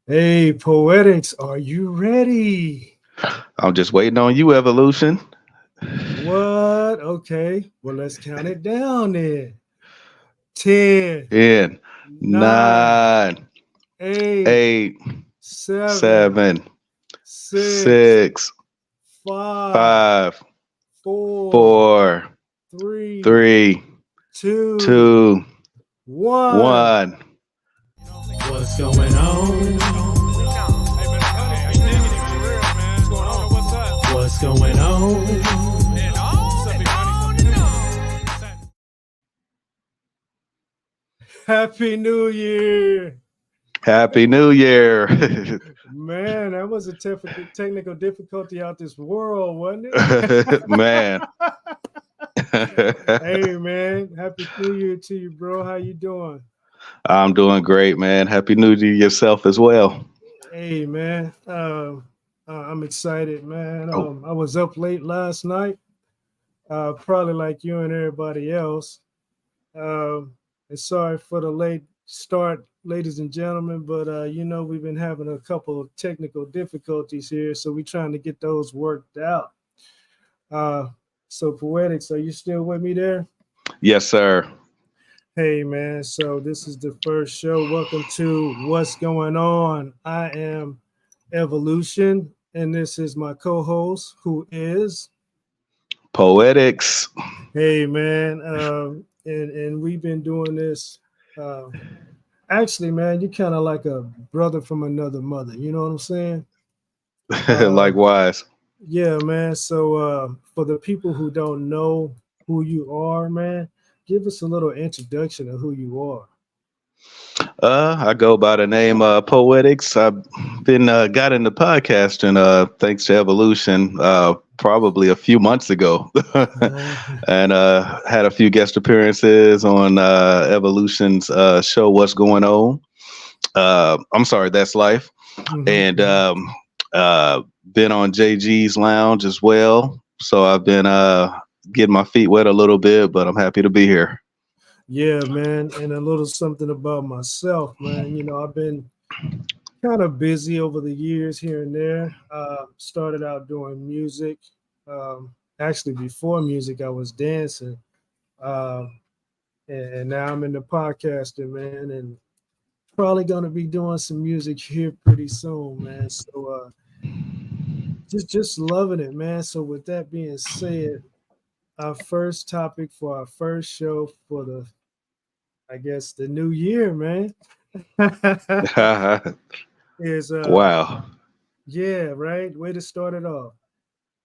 Hey, Poetics, are you ready? I'm just waiting on you, Evolution. What? Okay, well, let's count it down then. 10, 10, 9, 9, 8, 8, 7, 7, 6, 6, 5, 5, 4, 4, 3, 3, 2, 2, 1. 1. What's going on? What's going on? Happy New Year! Happy New Year. Man, that was a technical difficulty out this world, wasn't it? Man. Hey, man, happy New Year to you, bro. How you doing? I'm doing great, man. Happy New Year to yourself as well. Hey, man, I'm excited, man. Oh, I was up late last night, probably like you and everybody else. Um, and sorry for the late start, ladies and gentlemen, but we've been having a couple of technical difficulties here, so we're trying to get those worked out. Uh, so, Poetics, are you still with me there? yes, sir. Hey, man. So, this is the first show. Welcome to What's Going On. I am Evolution, and this is my co host, who is. Poetics. Hey, man. And we've been doing this. Uh, Actually, man, you're kind of like a brother from another mother. You know what I'm saying? Uh, Likewise. yeah, man. So, for the people who don't know who you are, man, give us a little introduction of who you are. I go by the name Poetics. I've been got into podcasting thanks to Evolution probably a few months ago, and had a few guest appearances on Evolution's show. What's going on? I'm sorry, that's life, Mhm, and mhm. been on Jgs Lounge as well. So I've been getting my feet wet a little bit, but I'm happy to be here. Yeah, man. And a little something about myself, man. I've been kind of busy over the years here and there. Started out doing music. Actually, before music, I was dancing. Um, and now I'm in the podcasting, man. And probably going to be doing some music here pretty soon, man. So just loving it, man. So with that being said, our first topic for our first show for the, I guess, the new year, man, is Wow. yeah, right. Way to start it off.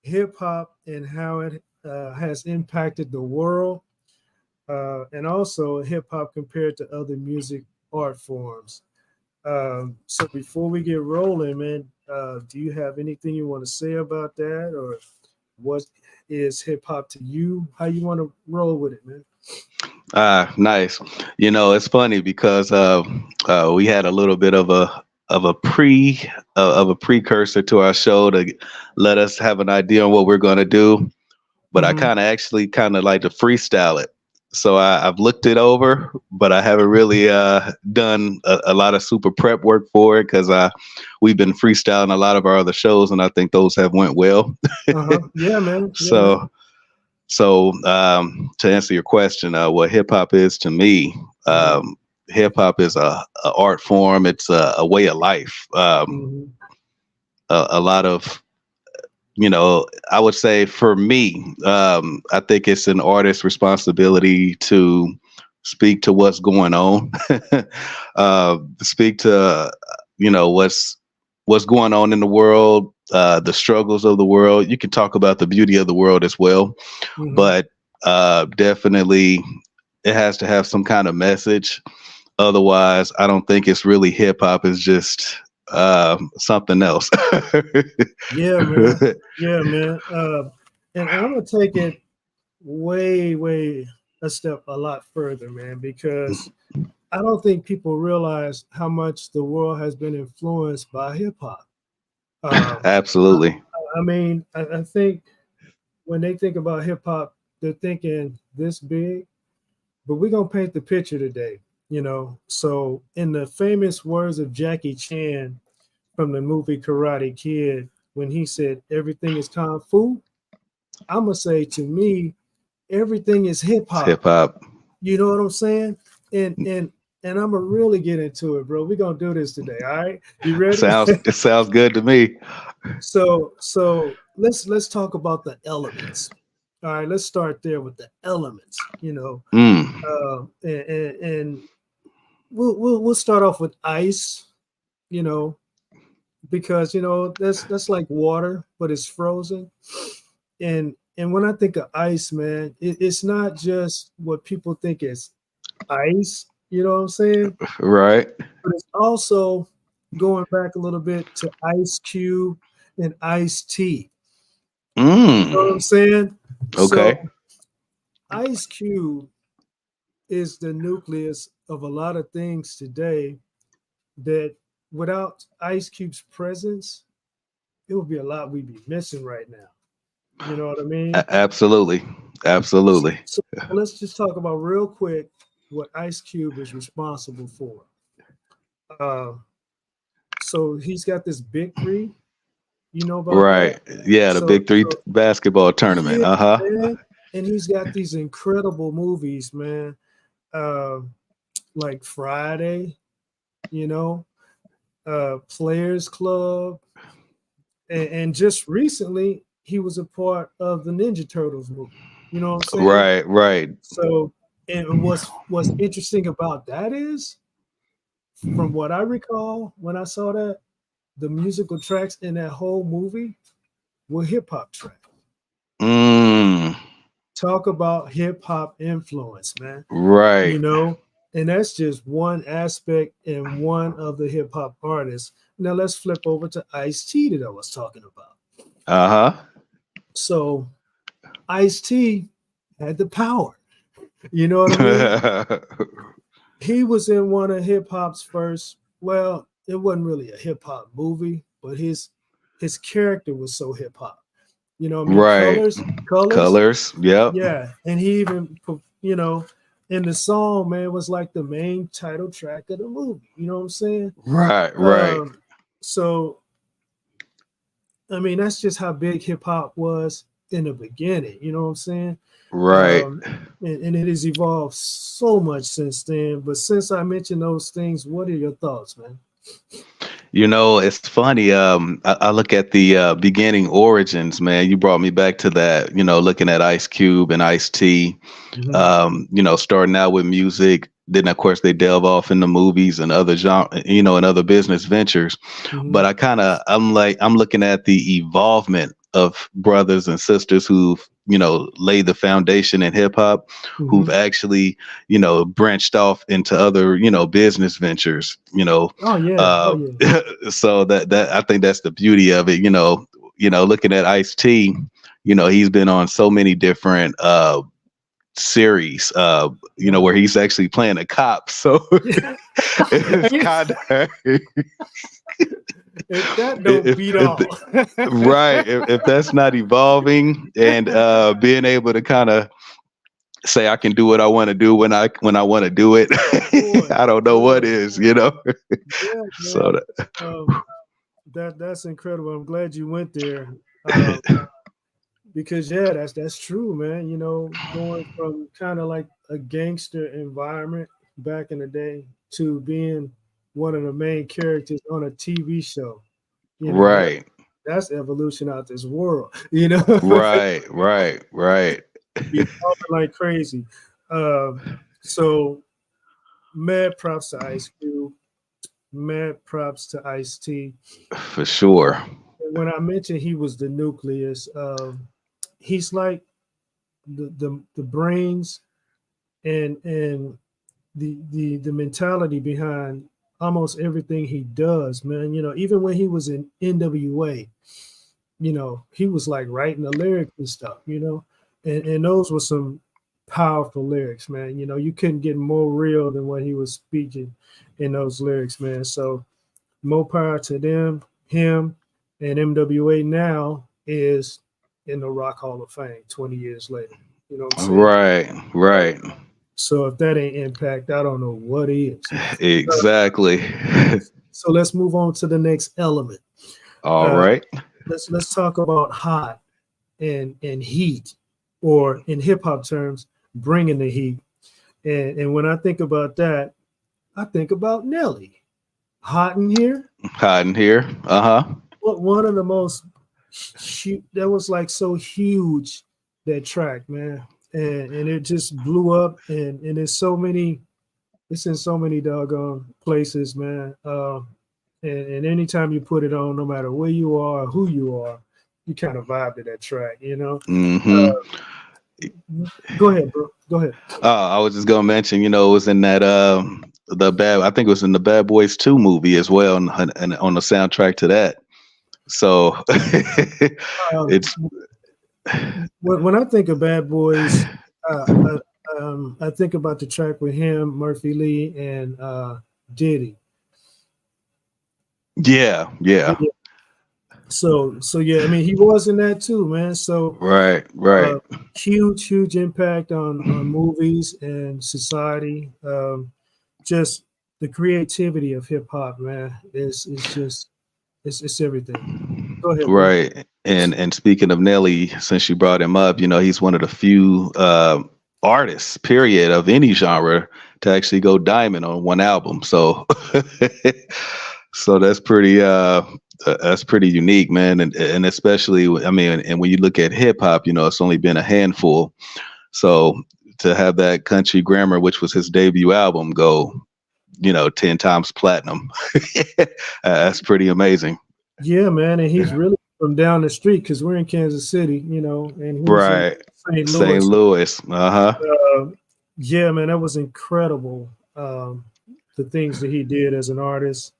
Hip hop and how it has impacted the world, and also hip hop compared to other music art forms. So before we get rolling, man, do you have anything you want to say about that, or what is hip hop to you? How you want to roll with it, man? Nice. You know, it's funny because we had a little bit of a precursor to our show to let us have an idea on what we're going to do. But I Hmm. kind of actually kind of like to freestyle it. So I've looked it over, but I haven't really done a lot of super prep work for it because we've been freestyling a lot of our other shows, and I think those have went well. Uh-huh. Yeah, man. Yeah, man. So to answer your question, what hip hop is to me, Hmm. hip hop is a art form. It's a way of life. Hmm. A lot of I would say for me, I think it's an artist's responsibility to speak to what's going on, speak to what's going on in the world, the struggles of the world. You can talk about the beauty of the world as well, Hmm. but definitely it has to have some kind of message. Otherwise, I don't think it's really hip hop. It's just something else. Yeah, man. Yeah, man. And I'm gonna take it way, way a lot further, man, because I don't think people realize how much the world has been influenced by hip hop. I, Absolutely. I mean, I think when they think about hip hop, they're thinking this big, but we're gonna paint the picture today. So, in the famous words of Jackie Chan, from the movie Karate Kid when he said everything is kung fu. I'm gonna say to me, everything is hip It's hop. hip hop. You know what I'm saying? And I'm gonna really get into it, bro. We're gonna do this today. All right. You ready? Sounds good to me. So let's talk about the elements. All right, let's start there with the elements. Mm. And we'll start off with ice. You know, because that's like water, but it's frozen. And when I think of ice, man, it's not just what people think is ice. You know what I'm saying? Right. But it's also going back a little bit to Ice Cube and Ice T. You know what I'm Mm. saying? So Okay. Ice Cube is the nucleus of a lot of things today that without Ice Cube's presence, it would be a lot we'd be missing right now. You know what I mean? Absolutely. Absolutely. So let's just talk about real quick what Ice Cube is responsible for. Uh, so he's got this big three. You know about that? Right. Yeah, the So Big Three so basketball tournament. yeah, Uh-huh. man. And he's got these incredible movies, man. Uh, like Friday, you know, Players Club, and just recently he was a part of the Ninja Turtles movie. You know what I'm saying? Right, right. So, and what's interesting about that is, from what I recall when I saw that, the musical tracks in that whole movie were hip hop tracks. Mm. Talk about hip hop influence, man. Right. You know, and that's just one aspect and one of the hip hop artists. Now let's flip over to Ice T that I was talking about. Uh-huh. So Ice T had the power. You know what I mean? He was in one of hip hop's first. Well, it wasn't really a hip hop movie, but his character was so hip hop. You know what I mean? Right. Colors. Colors. Yep. Yeah, and he even in the song, man, was like the main title track of the movie. You know what I'm saying? Right, right. Um, so I mean, that's just how big hip hop was in the beginning. You know what I'm saying? Right. Um, and it has evolved so much since then. But since I mentioned those things, what are your thoughts, man? It's funny. I look at the beginning origins, man. You brought me back to that, looking at Ice Cube and Ice T, Hmm. starting out with music. Then, of course, they delve off into movies and other genre, and other business ventures. Hmm. But I'm looking at the evolvement of brothers and sisters who've, laid the foundation in hip hop, who've Hmm. actually, branched off into other, business ventures, Oh yeah, oh uh, yeah. so that I think that's the beauty of it. Looking at Ice T, he's been on so many different series, Wow. where he's actually playing a cop. So it's kind of If that don't if, beat if all. right, if that's not evolving and being able to kind of say I can do what I want to do when I want to do it, Boy, I don't know what boy, is. yeah, So man. Um, that's incredible. I'm glad you went there. Um, because yeah, that's true, man. Going from kind of like a gangster environment back in the day to being one of the main characters on a TV show. You know, that right, that's evolution out this world. You know, right, right, right. be talking like crazy. Um, so mad props to Ice Cube, mad props to Ice T. For sure. When I mentioned he was the nucleus, he's like the brains and the mentality behind almost everything he does, man. Even when he was in NWA, he was like writing the lyrics and stuff, and those were some powerful lyrics, man. You couldn't get more real than what he was speaking in those lyrics, man. So more power to him, and MWA now is in the Rock Hall of Fame 20 years later. You know what I'm saying? Right, So, right. so if that ain't impact, I don't know what is. Uh, Exactly. So let's move on to the next element. All Uh, right. let's talk about hot and heat, or in hip hop terms, bringing the heat. And when I think about that, I think about Nelly. Hot in here. Hiding here. Uh-huh. What one of the most that was like so huge, that track, man, and it just blew up, and there's so many, it's in so many doggone places, man. And anytime you put it on, no matter where you are, or who you are, you kind of vibe to that track, you know. Mm-hmm. Uh, Go ahead, bro. Go ahead. I was just gonna mention, it was in that the bad. I think it was in the Bad Boys 2 movie as well, and on the soundtrack to that. So Um, it's when I think of Bad Boys, uh, uh, I think about the track with him, Murphy Lee, and Diddy. yeah, yeah, Yeah. So yeah, I mean, he was in that too, man. So right, right, uh, huge impact on movies and society. Just the creativity of hip hop, man, is just it's everything. Go ahead, bro. right. And speaking of Nelly, since you brought him up, he's one of the few artists, period, of any genre to actually go diamond on one album. So so that's pretty unique, man. And especially, I mean, and when you look at hip hop, it's only been a handful. So to have that Country Grammar, which was his debut album, go 10 times platinum, that's pretty amazing. Yeah, man, and he's really from down the street because we're in Kansas City, and he's in Right. St. St. Louis. Louis. Uh-huh. Uh, yeah, man, that was incredible. The things that he did as an artist,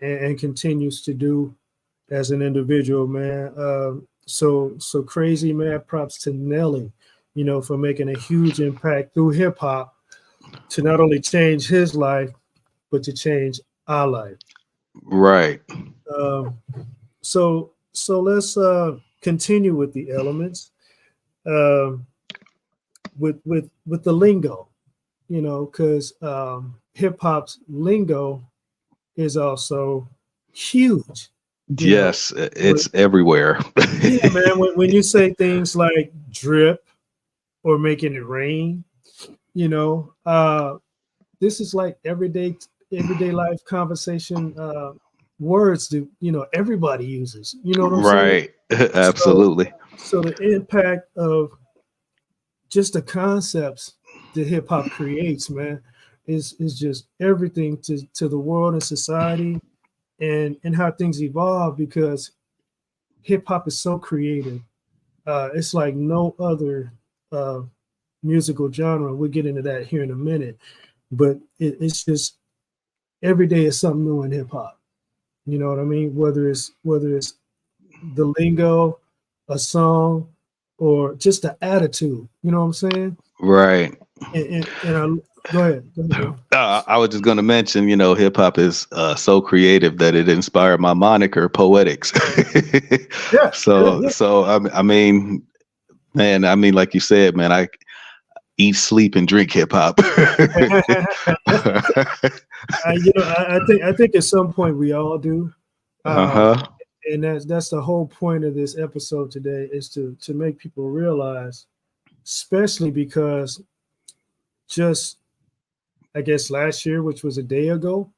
and continues to do as an individual, man. So crazy, man. Props to Nelly, for making a huge impact through hip hop to not only change his life, but to change our life. Right. Um, so let's continue with the elements, um, with the lingo, because hip hop's lingo is also huge. You know, Yes, when, it's everywhere. yeah, man. When you say things like drip or making it rain, you know, uh, this is like everyday life conversation words that everybody uses. You know what I'm saying? Right. So Absolutely. so the impact of just the concepts that hip hop creates, man, is just everything to the world and society, and how things evolve, because hip hop is so creative. It's like no other uh, musical genre. We'll get into that here in a minute, but it's just every day is something new in hip hop. You know what I mean? Whether it's the lingo, a song, or just the attitude. You know what I'm saying? Right. And go ahead, bro. I was just going to mention, hip hop is so creative that it inspired my moniker, Poetics. Yeah, so, yeah, so I mean, man, like you said, man, I eat, sleep, and drink hip hop. yeah. I think at some point we all do, Uh uh, huh. and that's the whole point of this episode today, is to make people realize, especially because just, I guess, last year, which was a day ago,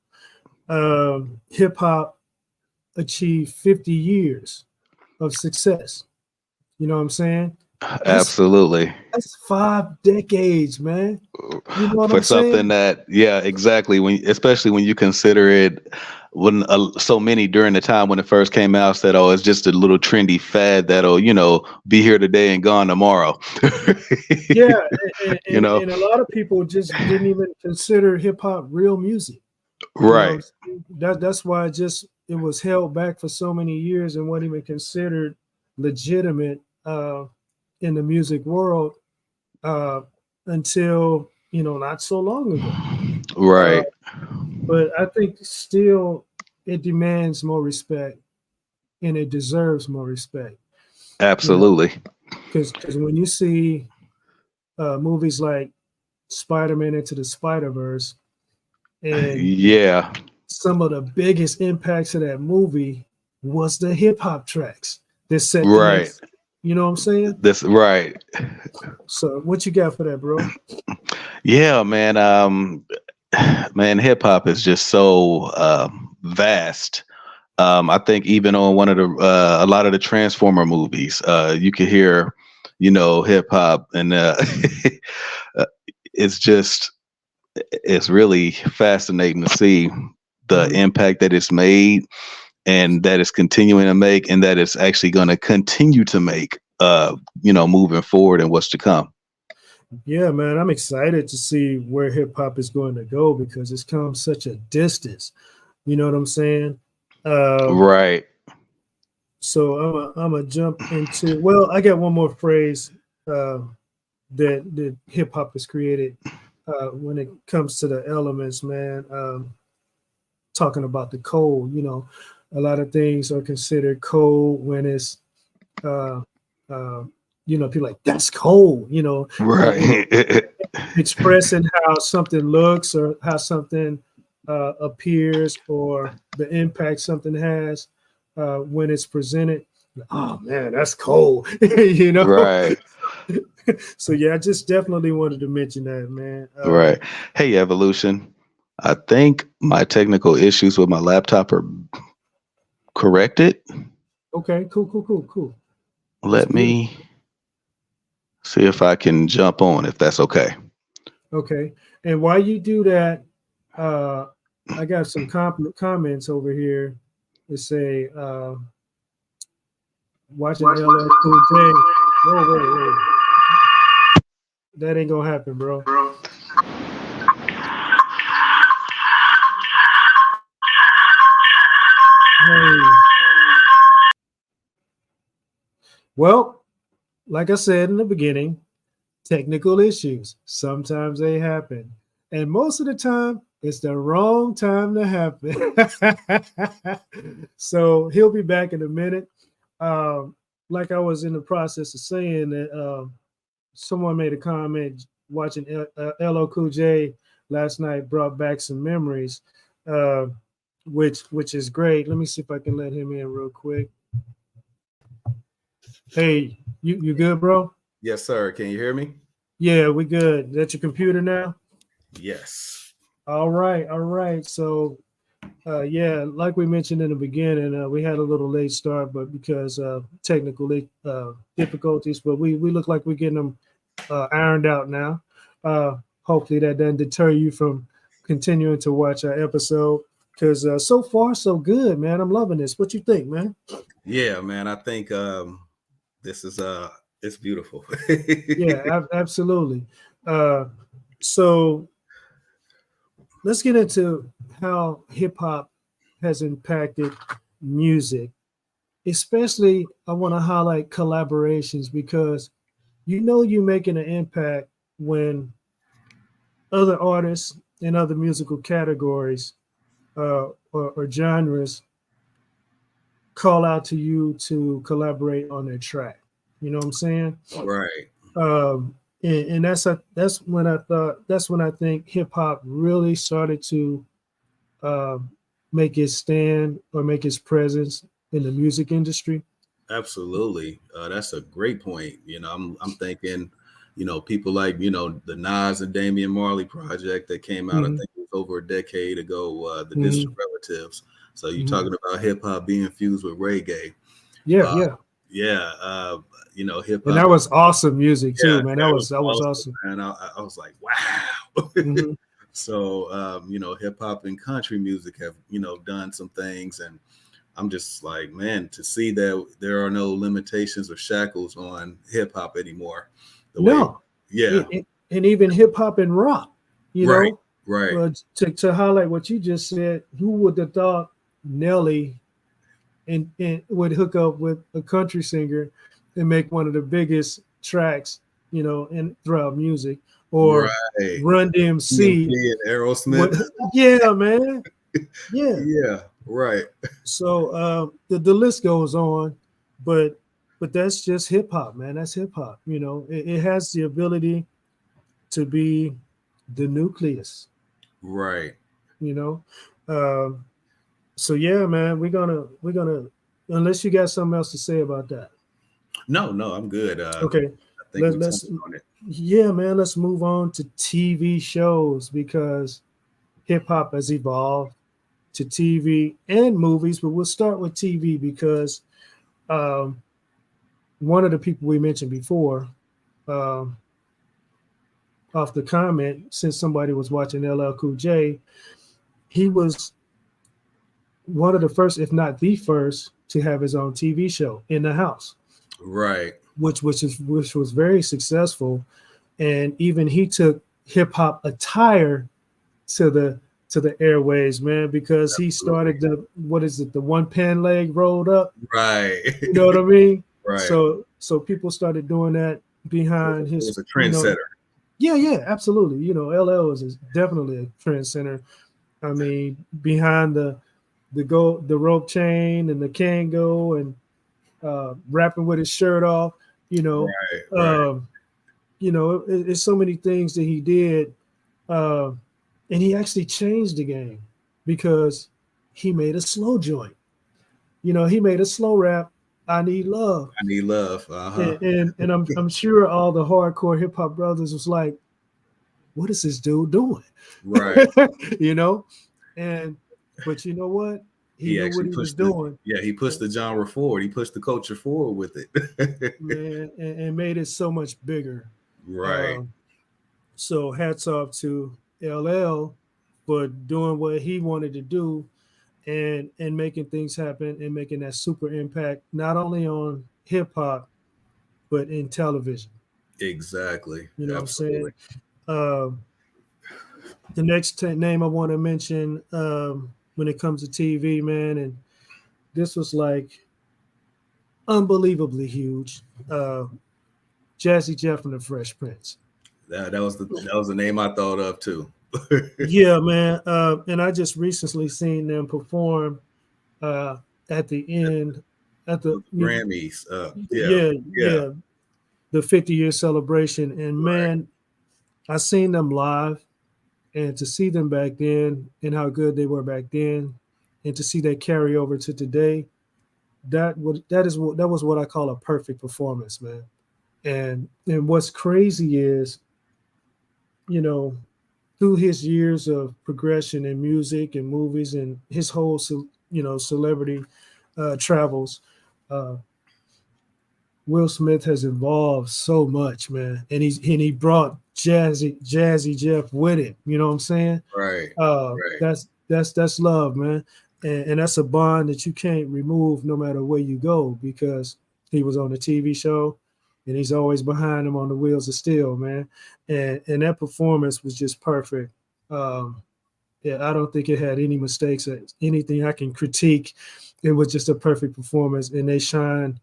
hip hop achieved 50 years of success. You know what I'm saying? That's Absolutely. that's 5 decades, man. You know what For I'm saying? something that, yeah, exactly, especially when you consider it, when so many during the time when it first came out said, oh, it's just a little trendy fad that'll be here today and gone tomorrow. Yeah, and, you and, know and a lot of people just didn't even consider hip hop real music. You know, right. that's why it was held back for so many years and wasn't even considered legitimate in the music world, uh, until not so long ago. Uh, Right. but I think still it demands more respect, and it deserves more respect. You know, Absolutely. because when you see movies like Spider-Man Into the Spider-Verse, and Yeah. some of the biggest impacts of that movie was the hip hop tracks that set the Right. next. You know what I'm saying? This right. So what you got for that, bro? Yeah, man. Man, hip hop is just so vast. I think even on one of the a lot of the Transformer movies, you could hear, hip hop, and uh, it's just it's really fascinating to see the Mhm. impact that it's made and that it's continuing to make and that it's actually going to continue to make moving forward and what's to come. Yeah, man, I'm excited to see where hip hop is going to go because it's come such a distance. You know what I'm saying? Um, Right. so I'm a jump into. Well, I got one more phrase uh, that hip hop has created when it comes to the elements, man. Talking about the cold, a lot of things are considered cold when it's uh, uh, people like that's cold, and Right. expressing how something looks or how something appears or the impact something has when it's presented. Oh man, that's cold, Right. So yeah, I just definitely wanted to mention that, man. Right. Hey, Evolution. I think my technical issues with my laptop are corrected. Okay, cool, cool, cool, cool. That's Let beautiful. me see if I can jump on, if that's okay. Okay, and while you do that, uh, I got some comments over here that say, watching LL Cool J. Whoa, whoa, whoa. That ain't gonna happen, bro. Hey. Well, like I said in the beginning, technical issues. Sometimes they happen. And most of the time, it's the wrong time to happen. So he'll be back in a minute. Um, like I was in the process of saying that someone made a comment watching LL Cool J last night brought back some memories, uh, which is great. Let me see if I can let him in real quick. Hey, you good, bro? Yes, sir. Can you hear me? Yeah, we good. That's your computer now? Yes. All right, all right. So, yeah, like we mentioned in the beginning, we had a little late start, but because technical difficulties, but we look like we're getting them ironed out now. Hopefully, that doesn't deter you from continuing to watch our episode because so far so good, man. I'm loving this. What you think, man? Yeah, man. I think this is it's beautiful. Yeah, absolutely. Uh, so let's get into how hip hop has impacted music. Especially, I want to highlight collaborations because you're making an impact when other artists in other musical categories or genres call out to you to collaborate on their track. You know what I'm saying? Right. And that's when I think hip hop really started to uh, make its stand or make its presence in the music industry. Absolutely. That's a great point. I'm thinking, people like, the Nas and Damian Marley project that came out, I Hmm. think it was over a decade ago, the Hmm. Distant Relatives. So you're Hmm. talking about hip hop being fused with reggae. Yeah, Uh, yeah, yeah. Hip and hop. that was awesome music Yeah, too, man. that was That was awesome, awesome. man. I was like, wow. Hmm. So, hip hop and country music have, done some things. And I'm just like, man, to see that there are no limitations or shackles on hip hop anymore. The way, No, yeah, and even hip hop and rock, you right, know, right, to highlight what you just said, who would have thought Nelly and would hook up with a country singer and make one of the biggest tracks, in throughout music, or right. Run EMP DMC. and What? Aerosmith. Yeah, man. Yeah. Yeah, right. So the list goes on, but that's just hip hop, man. That's hip hop. It has the ability to be the nucleus. Right. You know, Um, so yeah, man, we're gonna unless you got something else to say about that. No, no, I'm good. Okay, I think let, we let's touched on it. yeah, man, let's move on to TV shows because hip hop has evolved to TV and movies, but we'll start with TV because um, one of the people we mentioned before, um, off the comment, since somebody was watching LL Cool J, he was one of the first, if not the first, to have his own TV show in the house, Right. which was very successful. And even he took hip hop attire to the airways, man, because he Absolutely. started the what is it, the one pen leg rolled up. Right. You know what I mean? Right. So people started doing that behind It his, was a trendsetter. yeah, absolutely. LL is definitely a trend center. I mean, behind the rope chain and the Kango and rapping with his shirt off, you know, Right. Right. um, it's so many things that he did, uh, and he actually changed the game because he made a slow joint. He made a slow rap. I need love, I need love. Uh-huh. and I'm sure all the hardcore hip hop brothers was like, "What is this dude doing?" Right. you know, and but you know what? He He knew what actually he was pushed the doing, yeah, he pushed the genre forward. He pushed the culture forward with it. man, and made it so much bigger. Right. Um, so hats off to LL for doing what he wanted to do and making things happen and making that super impact not only on hip hop but in television. Exactly. You know what I'm Absolutely. saying? Um, the next name I want to mention when it comes to TV, man, and this was like unbelievably huge. Uh, Jazzy Jeff and the Fresh Prince. That was the name I thought of too. Yeah, man. And I just recently seen them perform uh, at the end, at the Grammys. Yeah. yeah, Yeah. yeah, the 50-year celebration. And Right. man, I seen them live, and to see them back then and how good they were back then, and to see that carry over to today, that was what I call a perfect performance, man. And what's crazy is, you know, through his years of progression in music and movies and his whole celebrity travels, uh, Will Smith has evolved so much, man, and he brought Jazzy Jeff with it. You know what I'm saying? Right. Right. That's love, man, and that's a bond that you can't remove no matter where you go because he was on the TV show, and he's always behind him on the wheels of steel, man, and that performance was just perfect. Um, yeah, I don't think it had any mistakes or anything I can critique. It was just a perfect performance, and they shine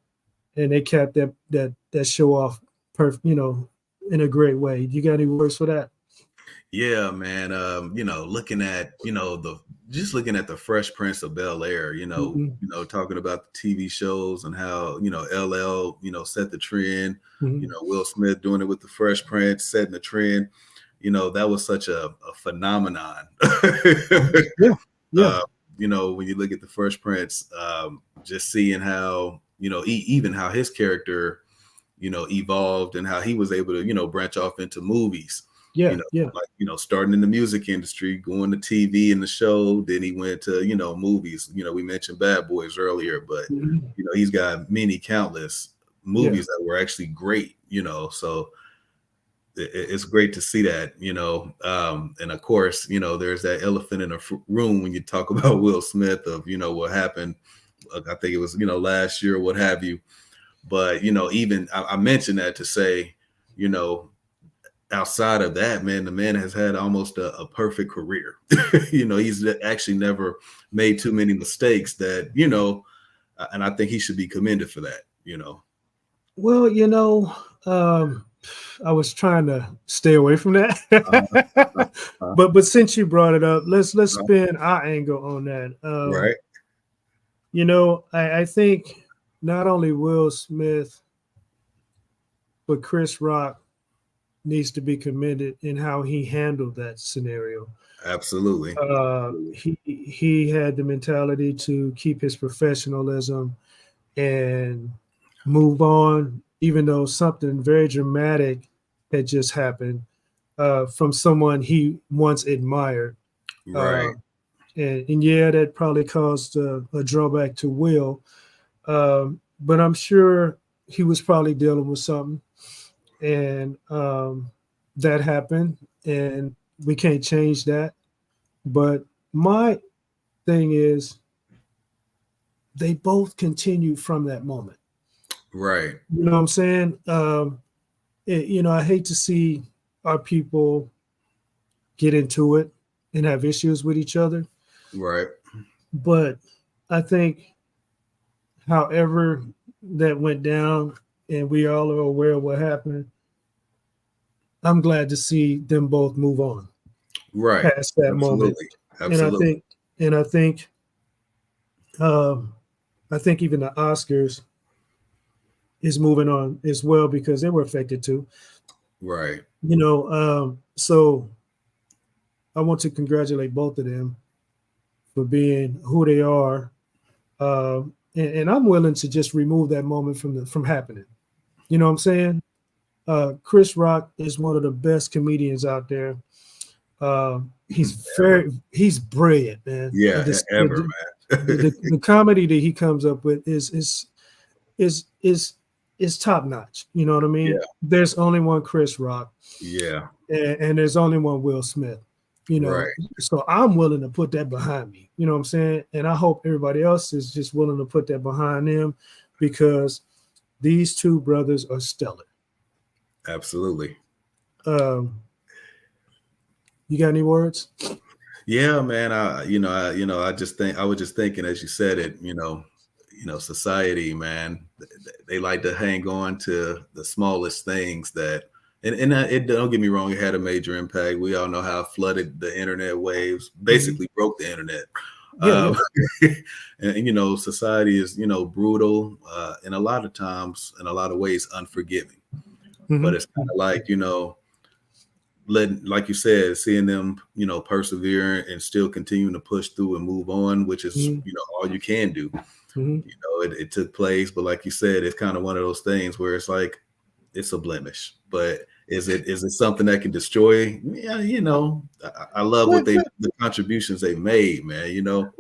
and they capped that show off perfect, in a great way. You got any words for that? Yeah, man. Looking at, looking at the Fresh Prince of Bel Air, Mm-hmm. talking about the TV shows and how, LL, set the trend, Mm-hmm. Will Smith doing it with the Fresh Prince, setting the trend, that was such a phenomenon. Yeah, yeah, uh, when you look at the Fresh Prince, just seeing how, even how his character, evolved and how he was able to, branch off into movies, yeah, yeah. like, starting in the music industry, going to TV and the show. Then he went to, movies. We mentioned Bad Boys earlier, but, Mm-hmm. he's got many countless Yeah. movies that were actually great, so it's great to see that, and of course, there's that elephant in the room when you talk about Will Smith of, what happened. I think it was, last year, what have you. But, even I mentioned that to say, you know, outside of that, man, the man has had almost a perfect career. He's actually never made too many mistakes that, and I think he should be commended for that. Well, I was trying to stay away from that, Uh, uh, uh, but since you brought it up, let's uh, spin our angle on that. right. I think not only Will Smith but Chris Rock needs to be commended in how he handled that scenario. Absolutely. He had the mentality to keep his professionalism and move on, even though something very dramatic had just happened from someone he once admired. Right. And yeah, that probably caused a drawback to Will. But I'm sure he was probably dealing with something, and that happened, and we can't change that. But my thing is, they both continued from that moment. Right. You know what I'm saying? I hate to see our people get into it and have issues with each other, Right. but I think, however that went down, and we all are aware of what happened, I'm glad to see them both move on Right. past that moment. Absolutely. And I Absolutely. think, and I think, I think even the Oscars is moving on as well because they were affected too. Right. So I want to congratulate both of them for being who they are, and I'm willing to just remove that moment from happening. You know what I'm saying? Chris Rock is one of the best comedians out there. He's brilliant, man. Yeah. And Ever, man. the comedy that he comes up with is is top notch. You know what I mean? Yeah. There's only one Chris Rock, Yeah. and there's only one Will Smith. Right. So I'm willing to put that behind me. You know what I'm saying? And I hope everybody else is just willing to put that behind them, because these two brothers are stellar. Absolutely. You got any words? Yeah, man. I just think I was just thinking as you said it, society, man, they like to hang on to the smallest things and it, don't get me wrong, it had a major impact. We all know how it flooded the internet waves, basically broke the internet. Yeah. And society is, brutal, and a lot of times, in a lot of ways, unforgiving. But it's kind of like, like you said, seeing them, persevere and still continuing to push through and move on, which is, all you can do. It took place, but like you said, it's kind of one of those things where it's like, it's a blemish, but is it something that can destroy? Yeah, I love the contributions they made, man. Go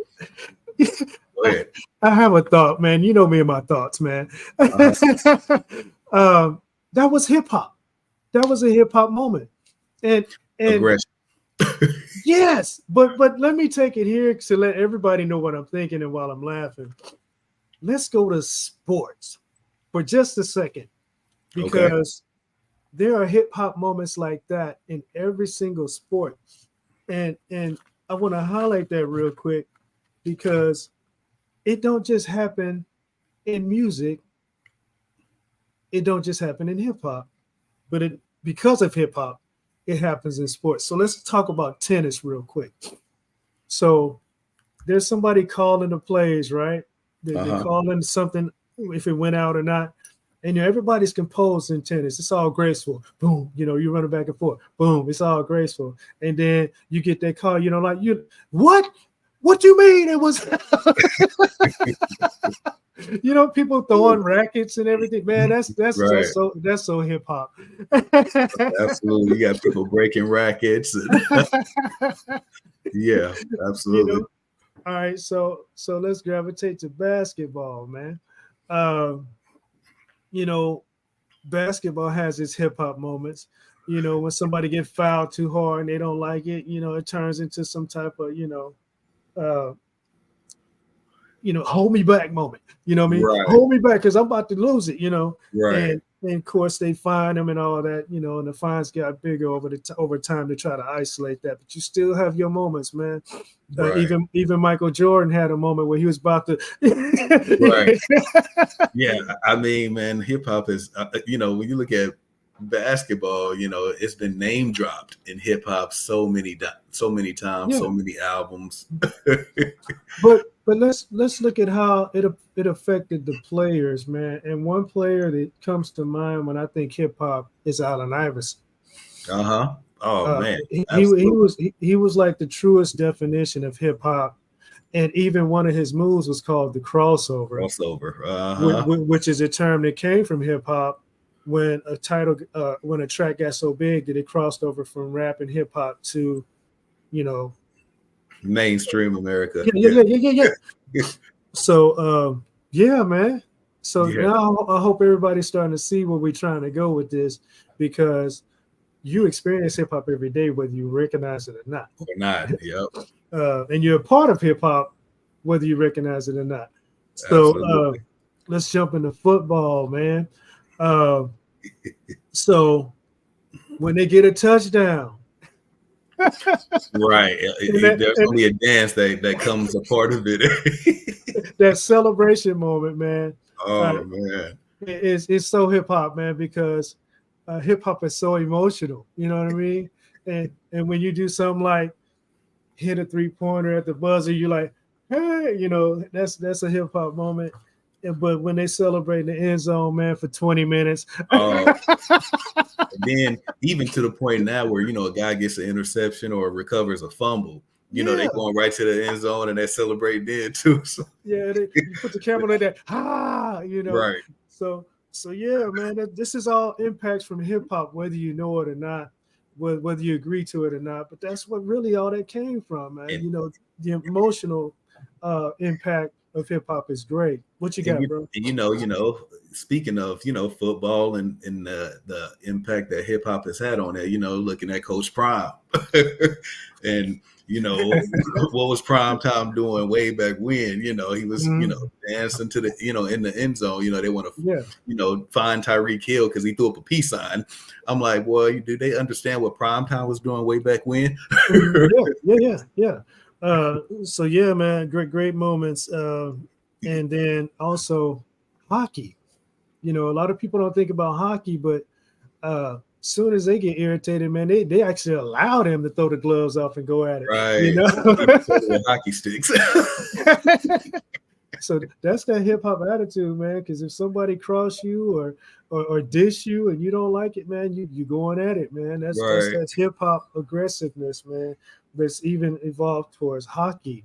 ahead. I have a thought, man. You know me and my thoughts, man. That was hip hop. That was a hip hop moment, and aggression. Yes, but let me take it here to let everybody know what I'm thinking, and while I'm laughing, let's go to sports for just a second, because there are hip hop moments like that in every single sport, and I want to highlight that real quick, because it don't just happen in music. It don't just happen in hip hop, but because of hip hop, it happens in sports. So let's talk about tennis real quick. So there's somebody calling the plays, right? They're calling something, if it went out or not. And everybody's composed in tennis. It's all graceful. Boom. You're running back and forth. Boom. It's all graceful. And then you get that call, like, what? What do you mean it was? People throwing rackets and everything. Man, that's Right. that's so hip hop. Absolutely. You got people breaking rackets. Yeah, absolutely. All right, so let's gravitate to basketball, man. Basketball has its hip hop moments. When somebody get fouled too hard and they don't like it, it turns into some type of, hold me back moment. You know what I mean? Right. Hold me back because I'm about to lose it, Right. And of course they fine them and all that, and the fines got bigger over time to try to isolate that. But you still have your moments, man. Right. Even Michael Jordan had a moment where he was about to. Right. Yeah, I mean, man, hip hop is, when you look at basketball, it's been name dropped in hip hop so many times, Yeah. so many albums. But let's look at how it affected the players, man. And one player that comes to mind when I think hip hop is Allen Iverson. Uh-huh. Oh man, He was like the truest definition of hip hop, and even one of his moves was called the crossover, crossover. Uh-huh. which is a term that came from hip hop when when a track got so big that it crossed over from rap and hip hop to, you know, Mainstream America. yeah. So yeah, man. So Yeah. now I hope everybody's starting to see where we're trying to go with this, because you experience hip hop every day, whether you recognize it or not. Or not. Yep. And you're a part of hip hop, whether you recognize it or not. So Absolutely. let's jump into football, man. So when they get a touchdown, Right. There's only a dance that comes a part of it. that celebration moment, man. Oh man. It's so hip hop, man, because hip hop is so emotional. You know what I mean? And when you do something like hit a 3-pointer at the buzzer, you're like, hey, that's a hip hop moment. But when they celebrate in the end zone, man, for 20 minutes. Then even to the point now where, a guy gets an interception or recovers a fumble, they going right to the end zone and they're celebrating then too. So. Yeah, you put the camera like that, Right. So yeah, man, this is all impacts from hip hop, whether you know it or not, whether you agree to it or not. But that's what really all that came from, man. The emotional impact of hip hop is great. What you got, bro? And speaking of football and the impact that hip hop has had on it, looking at Coach Prime, and what was Prime Time doing way back when? He was dancing to the in the end zone. They want to find Tyreek Hill because he threw up a peace sign. I'm like, boy, do they understand what Prime Time was doing way back when? Yeah. So yeah, man, great moments. And then also hockey. A lot of people don't think about hockey, but soon as they get irritated, man, they actually allow them to throw the gloves off and go at it. Right. Hockey sticks. So that's that hip hop attitude, man. Because if somebody cross you or dish you and you don't like it, man, you going at it, man. That's hip hop aggressiveness, man. That's even evolved towards hockey,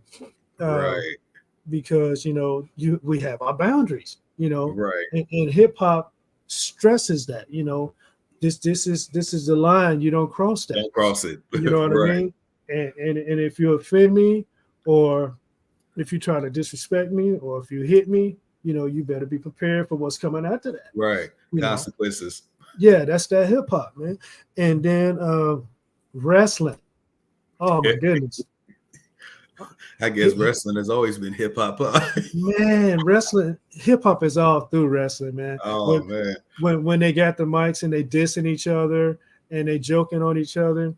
right? Because we have our boundaries, right? And hip hop stresses that, this is the line, you don't cross that. Don't cross it. You know what I mean? And if you offend me, or if you try to disrespect me, or if you hit me, you better be prepared for what's coming after that. Right. Consequences. Yeah, that's that hip hop, man. And then wrestling. Oh my goodness. I guess wrestling has always been hip hop. Man, wrestling, hip hop is all through wrestling, man. Oh man. When they got the mics and they dissing each other and they joking on each other,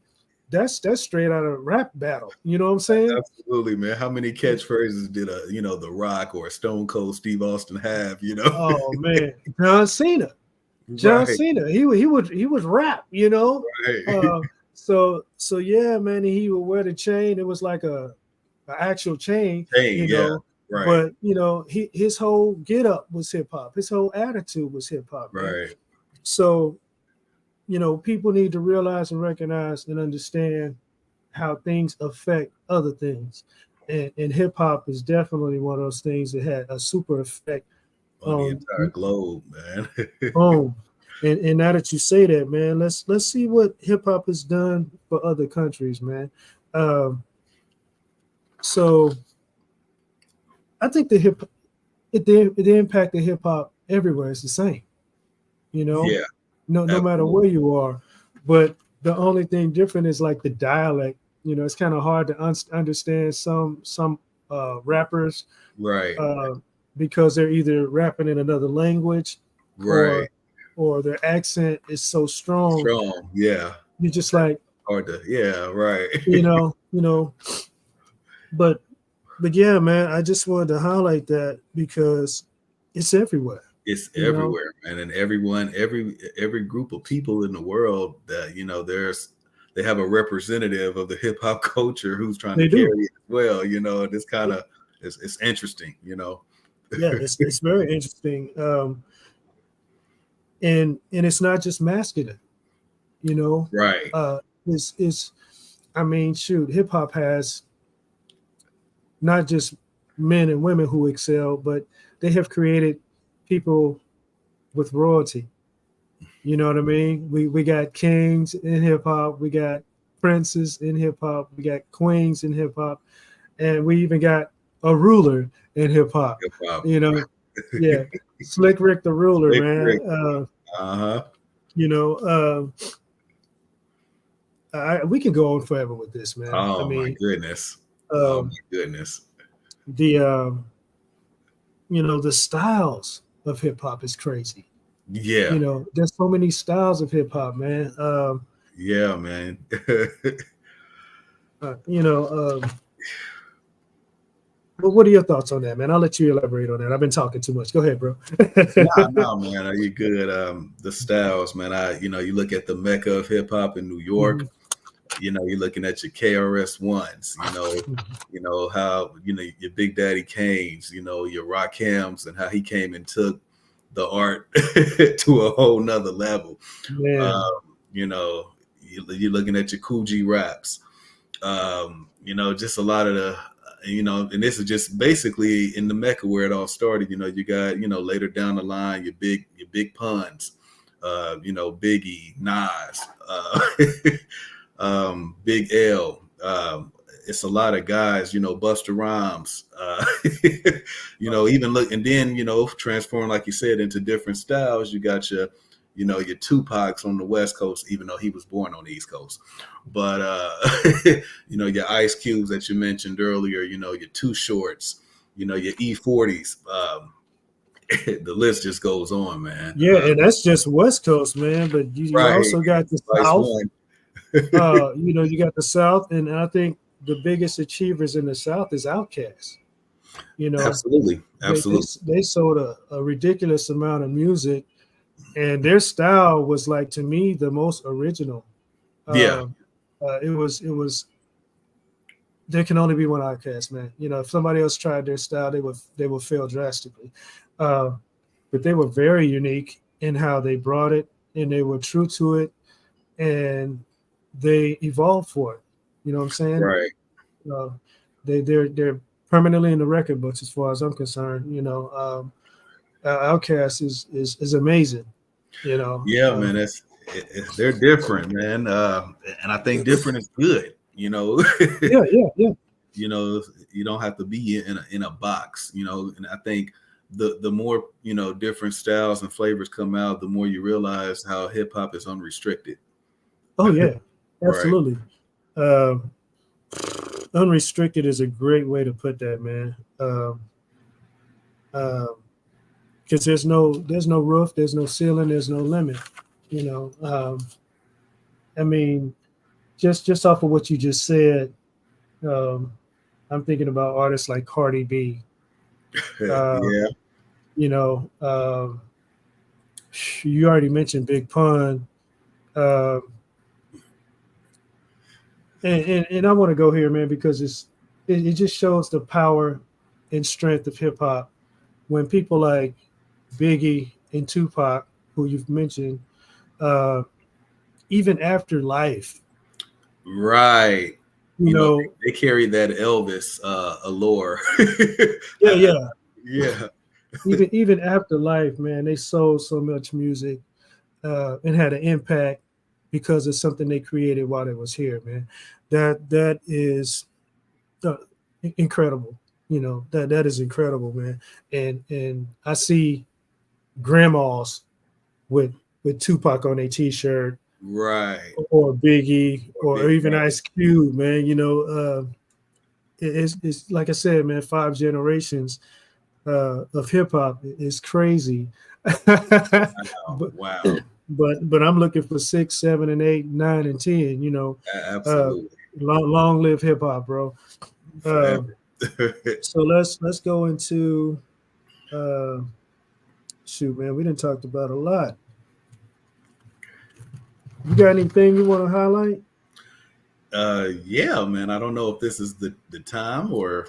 that's straight out of a rap battle. You know what I'm saying? Absolutely, man. How many catchphrases did The Rock or Stone Cold Steve Austin have? Oh man, John Cena. He was rap. Right. So yeah, man. He would wear the chain. It was like an actual chain. Right. But his whole get up was hip hop. His whole attitude was hip hop. Right. Man. So people need to realize and recognize and understand how things affect other things. And hip hop is definitely one of those things that had a super effect on the entire globe, man. And now that you say that, man, let's see what hip hop has done for other countries, man. So I think the impact of hip hop everywhere is the same. Yeah. No matter where you are, but the only thing different is like the dialect. It's kind of hard to understand some rappers, right? Because they're either rapping in another language, right, or their accent is so strong. Yeah. You're just like hard to, right. But yeah, man, I just wanted to highlight that because it's everywhere. It's everywhere, man, and every group of people in the world that they have a representative of the hip hop culture who's trying to carry it as well. This kind of it's interesting. Yeah, it's very interesting. And it's not just masculine. You know, Right. is I mean, shoot, hip hop has not just men and women who excel, but they have created people with royalty. You know what I mean? We got kings in hip hop, we got princes in hip hop, we got queens in hip hop, and we even got a ruler in hip hop. Hip hop. You know, yeah, Slick Rick the ruler, Slick man. Rick. Uh-huh. You know, we can go on forever with this, man. Oh I my mean, goodness. Oh um, my goodness. the you know, the styles of hip hop is crazy. Yeah. You know, there's so many styles of hip hop, man. Yeah, man. You know, but what are your thoughts on that, man? I'll let you elaborate on that. I've been talking too much. Go ahead, bro. No, man. Are you good? The styles, man. You look at the mecca of hip hop in New York. Mhm. You're looking at your KRS ones. How your Big Daddy Kane's. Your Rakims and how he came and took the art to a whole nother level. Man, You're looking at your Coogee raps. Just a lot of the, and this is just basically in the mecca where it all started. You got, later down the line, your big puns, Biggie, Nas, Big L. It's a lot of guys, Busta Rhymes, even look, and then, transform, like you said, into different styles. You got your Tupacs on the West Coast, even though he was born on the East Coast. But, your Ice Cubes that you mentioned earlier, your Too Shorts, your E40s. The list just goes on, man. yeah, and that's just West Coast, man. But you Right. also got the Vice South. One. You got the South, and I think the biggest achievers in the South is Outkast. You know, Absolutely. they sold a ridiculous amount of music, and their style was like, to me, the most original. Yeah. It was. There can only be one Outkast, man. You know, if somebody else tried their style, they would fail drastically. But they were very unique in how they brought it, and they were true to it, and they evolved for it. You know what I'm saying? Right. They're permanently in the record books as far as I'm concerned. You know, Outkast is amazing. You know. Yeah, man. They're different, man. And I think different is good. Yeah, yeah. You don't have to be in a box. And I think the more different styles and flavors come out, the more you realize how hip hop is unrestricted. Oh yeah, Right. absolutely. Unrestricted is a great way to put that, man. Because there's no roof, there's no ceiling, there's no limit. You know, I mean, just off of what you just said, I'm thinking about artists like Cardi B. Yeah. You know, you already mentioned Big Pun. And I want to go here, man, because it just shows the power and strength of hip hop when people like Biggie and Tupac, who you've mentioned, even after life, Right. you know, they carry that Elvis allure. yeah. Yeah. Even after life, man, they sold so much music and had an impact because of something they created while they was here, man. That is incredible. You know, that is incredible, man. And I see grandmas with Tupac on a t-shirt, Right. or Biggie, or Big even Brother. Ice Cube, man. You know, it's like I said, man, 5 generations of hip hop is crazy. but, Wow. but I'm looking for 6, 7, and 8, 9, and 10. You know, Absolutely. long live hip hop, bro. Forever. So let's go into shoot, man. We didn't talked about a lot. You got anything you want to highlight? Yeah, man. I don't know if this is the time or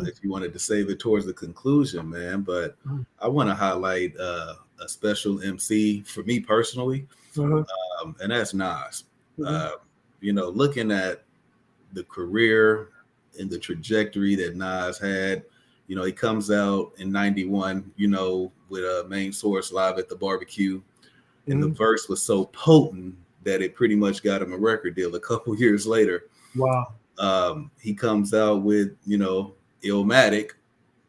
if you wanted to save it towards the conclusion, man. But I want to highlight a special MC for me personally. Uh-huh. And that's Nas. Mhm. You know, looking at the career and the trajectory that Nas had, you know, he comes out in 91, you know, with a Main Source Live at the Barbecue. And the Mhm. verse was so potent that it pretty much got him a record deal a couple years later. Wow. He comes out with, you know, Illmatic,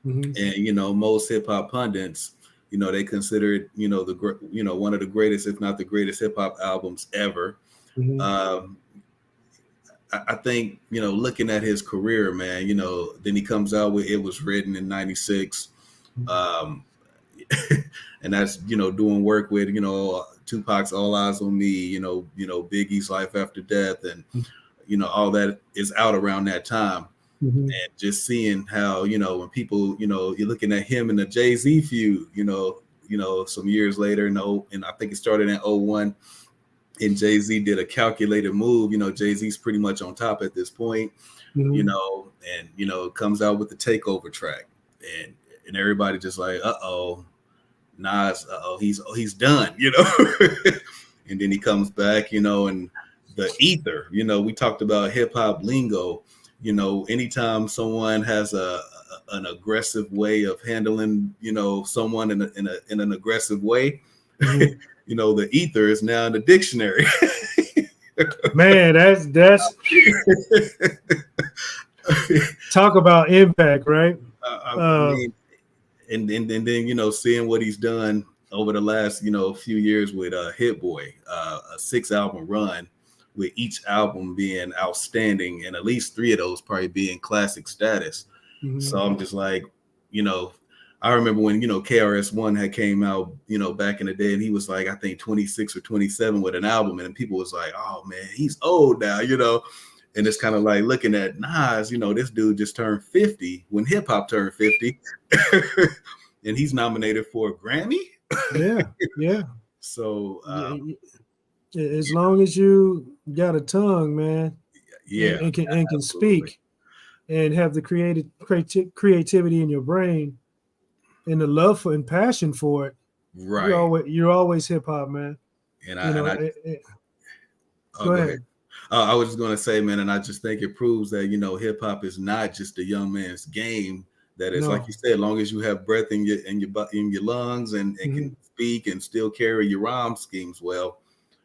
Mhm. and you know, most hip hop pundits, you know, they consider it, you know, one of the greatest, if not the greatest, hip hop albums ever. Mhm. Um, I think, you know, looking at his career, man, you know, then he comes out with It Was Written in '96. Um, and that's, you know, doing work with, you know, Tupac's All Eyes on Me, you know, Biggie's Life After Death, and you know, all that is out around that time. Mhm. And just seeing how, you know, when people, you know, you're looking at him in the Jay-Z feud, you know, some years later, and I think it started in '01, and Jay-Z did a calculated move. You know, Jay-Z's pretty much on top at this point, you Mhm. know, and you know, comes out with the Takeover track, and everybody just like, uh-oh, Nas, he's done, you know. And then he comes back, you know, and the ether, you know, we talked about hip hop lingo, you know, anytime someone has an aggressive way of handling, you know, someone in an aggressive way, Mhm. you know, the ether is now in the dictionary. Man, that's talk about impact, right? I Uh, mean, and then, you know, seeing what he's done over the last, you know, few years with Hit Boy, a 6 album run, with each album being outstanding, and at least 3 of those probably being classic status. So mhm. I'm just like, you know, I remember when, you know, KRS-One had came out, you know, back in the day, and he was like, I think 26 or 27 with an album, and people was like, oh man, he's old now, you know. And it's kind of like looking at Nas, you know, this dude just turned 50 when hip hop turned 50. And he's nominated for a Grammy. Yeah, yeah. So Yeah, as long as you got a tongue, man, yeah, and can absolutely. speak and have the creativity in your brain and the love for and passion for it, Right. you're always hip hop, man. And I You and know, I oh, go go ahead. ahead. I was just gonna say, man, and I just think it proves that, you know, hip hop is not just a young man's game. That is, like No. you said, as long as you have breath in your lungs, and Mhm. can speak and still carry your rhyme schemes well,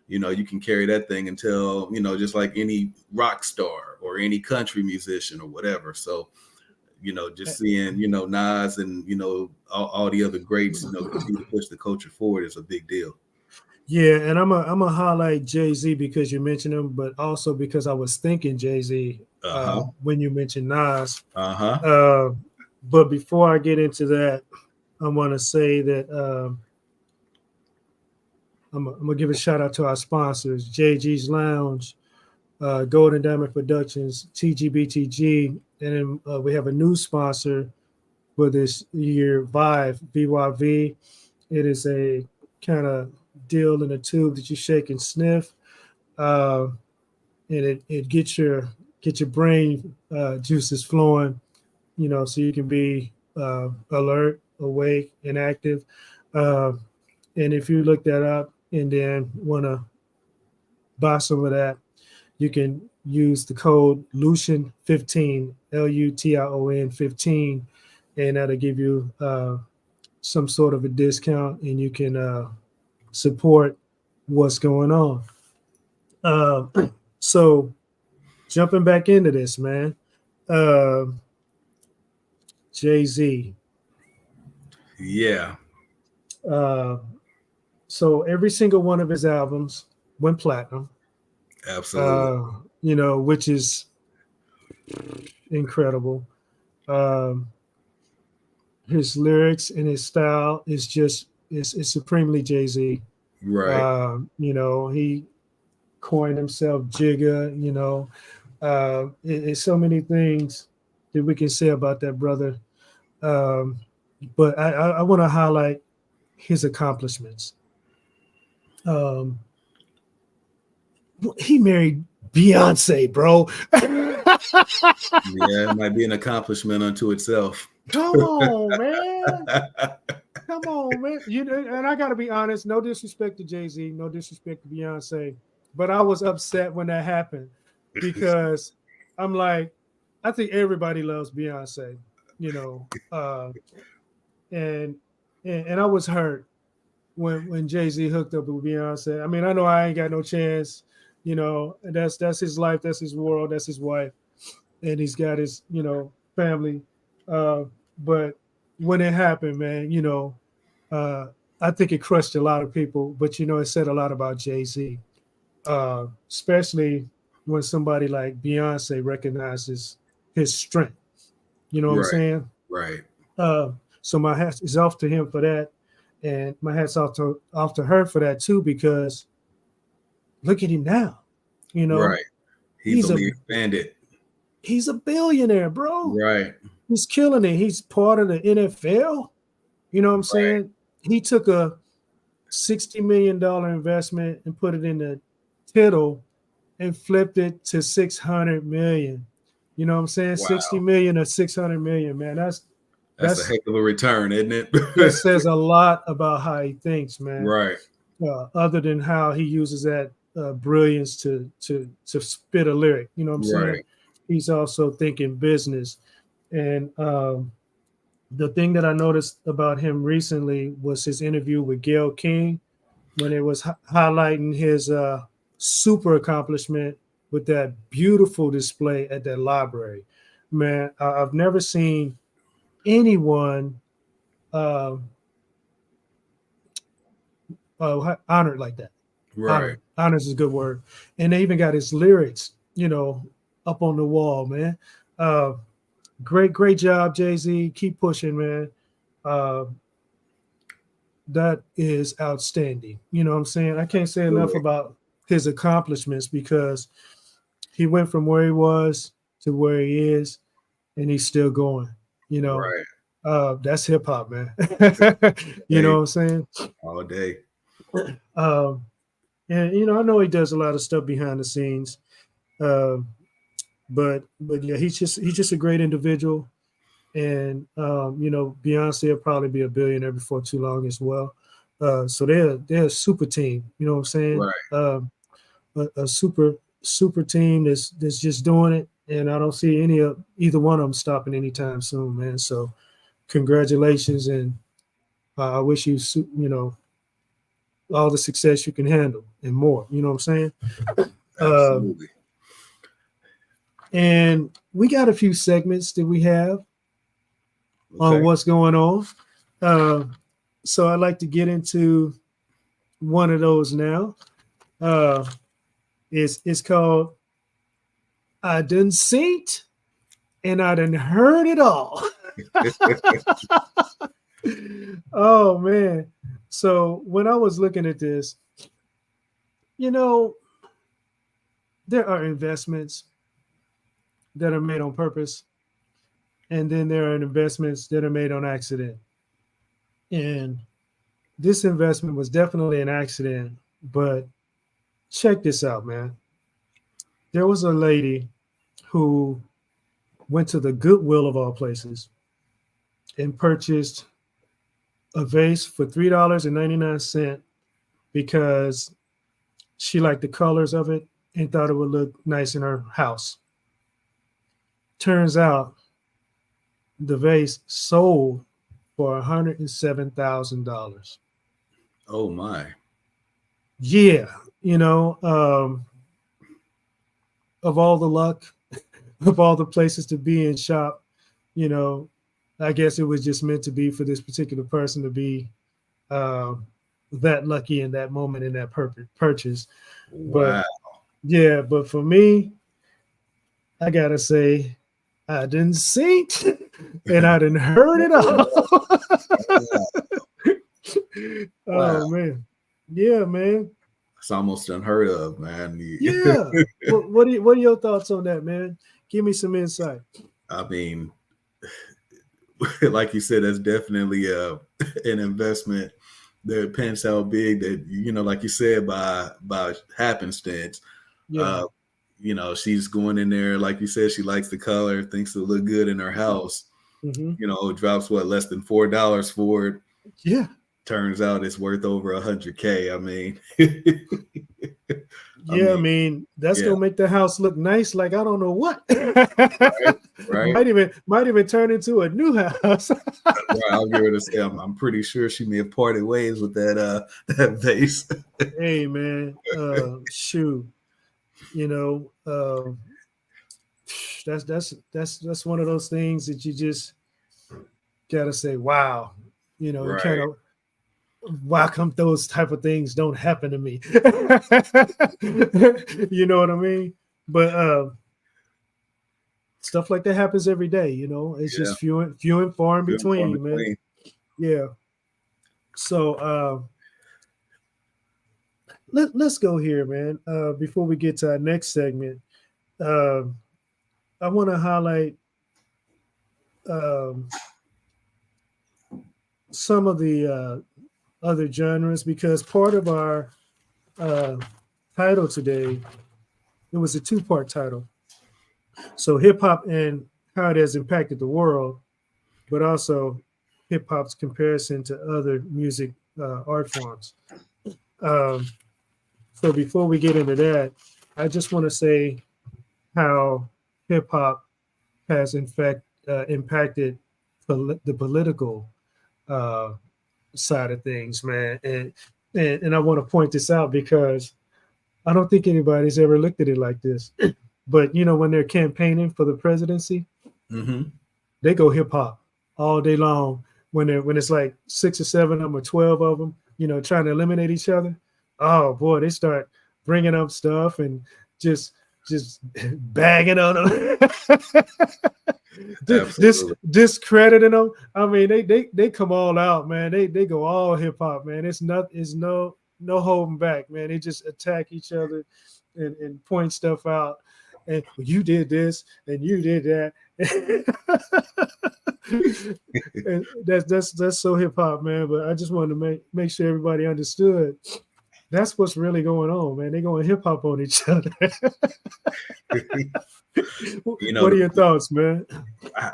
you know, you can carry that thing until, you know, just like any rock star or any country musician or whatever. So, you know, just seeing, you know, Nas and, you know, all the other greats, you know, continue to push the culture forward is a big deal. Yeah, and I'm a highlight Jay-Z because you mentioned him, but also because I was thinking Jay-Z Uh-huh. when you mentioned Nas. Uh-huh. Uh, but before I get into that, I want to say that I'm gonna give a shout out to our sponsors: Jgs Lounge, Golden Diamond Productions, TGBTG, and then we have a new sponsor for this year, Vive VYV. It is a kind of deal in a tube that you shake and sniff, uh, and it get your brain juices flowing, you know, so you can be alert, awake, and active. Uh, and if you look that up and then want to buy some of that, you can use the code Lution 15, Lution 15, and that'll give you some sort of a discount, and you can support what's going on. Uh, so jumping back into this, man, uh, Jay Z. Yeah, Uh, so every single one of his albums went platinum. absolutely. You know, which is incredible. Um, his lyrics and his style is just is supremely Jay Z. Right. You know, he coined himself Jigga. You know, it's so many things that we can say about that brother. Um, but I want to highlight his accomplishments. Um, he married Beyonce, bro. Yeah, it might be an accomplishment unto itself. Come on, man. Come come on, man. And I gotta be honest, no disrespect to Jay-Z, no disrespect to Beyonce, but I was upset when that happened because I'm like, I think everybody loves Beyonce, you know. And and I was hurt when Jay-Z hooked up with Beyonce. I mean, I know I ain't got no chance, you know, and that's his life, that's his world, that's his wife, and he's got his, you know, family. But when it happened, man, you know, uh, I think it crushed a lot of people, but you know, it said a lot about Jay-Z, especially when somebody like Beyonce recognizes his strength. You know what I'm Right, saying? right, Uh, so my hat is off to him for that, and my hat's off to her for that too, because look at him now. You know, right. He's he's a only expanded. he's a billionaire, bro. Right, He's killing it. He's part of the NFL. You know what I'm right. saying? He took a $60 million investment and put it in the tittle and flipped it to 600 million. You know what I'm saying? Wow, 60 million or 600 million, man. that's a That's heck of a return, isn't it? that says a lot about how he thinks, man. Right, Other than how he uses that brilliance to spit a lyric. You know what I'm saying? right. He's also thinking business. And the thing that I noticed about him recently was his interview with Gayle King when it was highlighting his super accomplishment with that beautiful display at that library. Man, I've never seen anyone uh, honored like that. Right. Honored is a good word. And they even got his lyrics, you know, up on the wall, man. Uh, great job, Jay-Z. Keep pushing, man. Uh, that is outstanding. You know what I'm saying? I can't say enough Absolutely. about his accomplishments because he went from where he was to where he is, and he's still going. You know, Right. that's hip hop, man. You know Hey, what I'm saying? all day. Um, and you know, I know he does a lot of stuff behind the scenes, um, but yeah, he's just a great individual. And you know, Beyonce will probably be a billionaire before too long as well. So they're a super team. You know what I'm saying? Right. A super team that's just doing it, and I don't see either one of them stopping anytime soon, man. So congratulations, and I wish you you know all the success you can handle and more. You know what I'm saying? Uh, Absolutely. and we got a few segments that we have on Okay. what's going on. Uh, so I'd like to get into one of those now. Uh, it's called "I Done Seen It and I Done Heard It All." Oh man! So when I was looking at this, you know, there are investments that are made on purpose, and then there are investments that are made on accident. And this investment was definitely an accident, but check this out, man. There was a lady who went to the Goodwill of all places and purchased a vase for $3.99 because she liked the colors of it and thought it would look nice in her house. Turns out the vase sold for $107,000. Oh my. Yeah, you know, of all the luck, of all the places to be and shop, you know, I guess it was just meant to be for this particular person to be uh, that lucky in that moment in that purchase. But Wow. yeah, but for me, I gotta say, I didn't see it and I didn't heard it all. Wow. Oh man, yeah, man, It's almost unheard of, man. yeah. What are your thoughts on that, man? Give me some insight. I mean, like you said, that's definitely an investment that depends how big that, like you said, by happenstance. Yeah. Uh, she's going in there, like you said, she likes the color, thinks it'll look good in her house. Mm-hmm. It drops less than $4 for it. Yeah. Turns out it's worth over 100K. I mean, Yeah, I mean, that's yeah, gonna make the house look nice. Like I don't know what. right. might even turn into a new house. Right, I'll give her to say I'm pretty sure she may have parted ways with that that vase. Hey man, shoot, you know, that's one of those things that you just gotta say, wow, you kind Right. of, why come those type of things don't happen to me? You know what I mean? But stuff like that happens every day. It's Yeah. just few and far in Few and far between, man. between. Yeah. So let's go here, man. Before we get to our next segment, um, I want to highlight um, some of the other genres, because part of our uh, title today, it was a two-part title. So hip hop and how it has impacted the world, but also hip hop's comparison to other music art forms. Um, so before we get into that, I just want to say how hip hop has in fact impacted the political uh, side of things, man. And I want to point this out because I don't think anybody's ever looked at it like this. But when they're campaigning for the presidency, Mm-hmm. they go hip hop all day long. When it's like 6 or 7 of them or 12 of them, trying to eliminate each other. Oh boy, they start bringing up stuff and just bagging on them, Absolutely. discrediting them. I mean, they come all out, man. They go all hip hop, man. It's no holding back, man. They just attack each other and point stuff out. And well, you did this and you did that. And that's so hip hop, man. But I just wanted to make sure everybody understood that's what's really going on, man. They going hip hop on each other. What are your thoughts, man?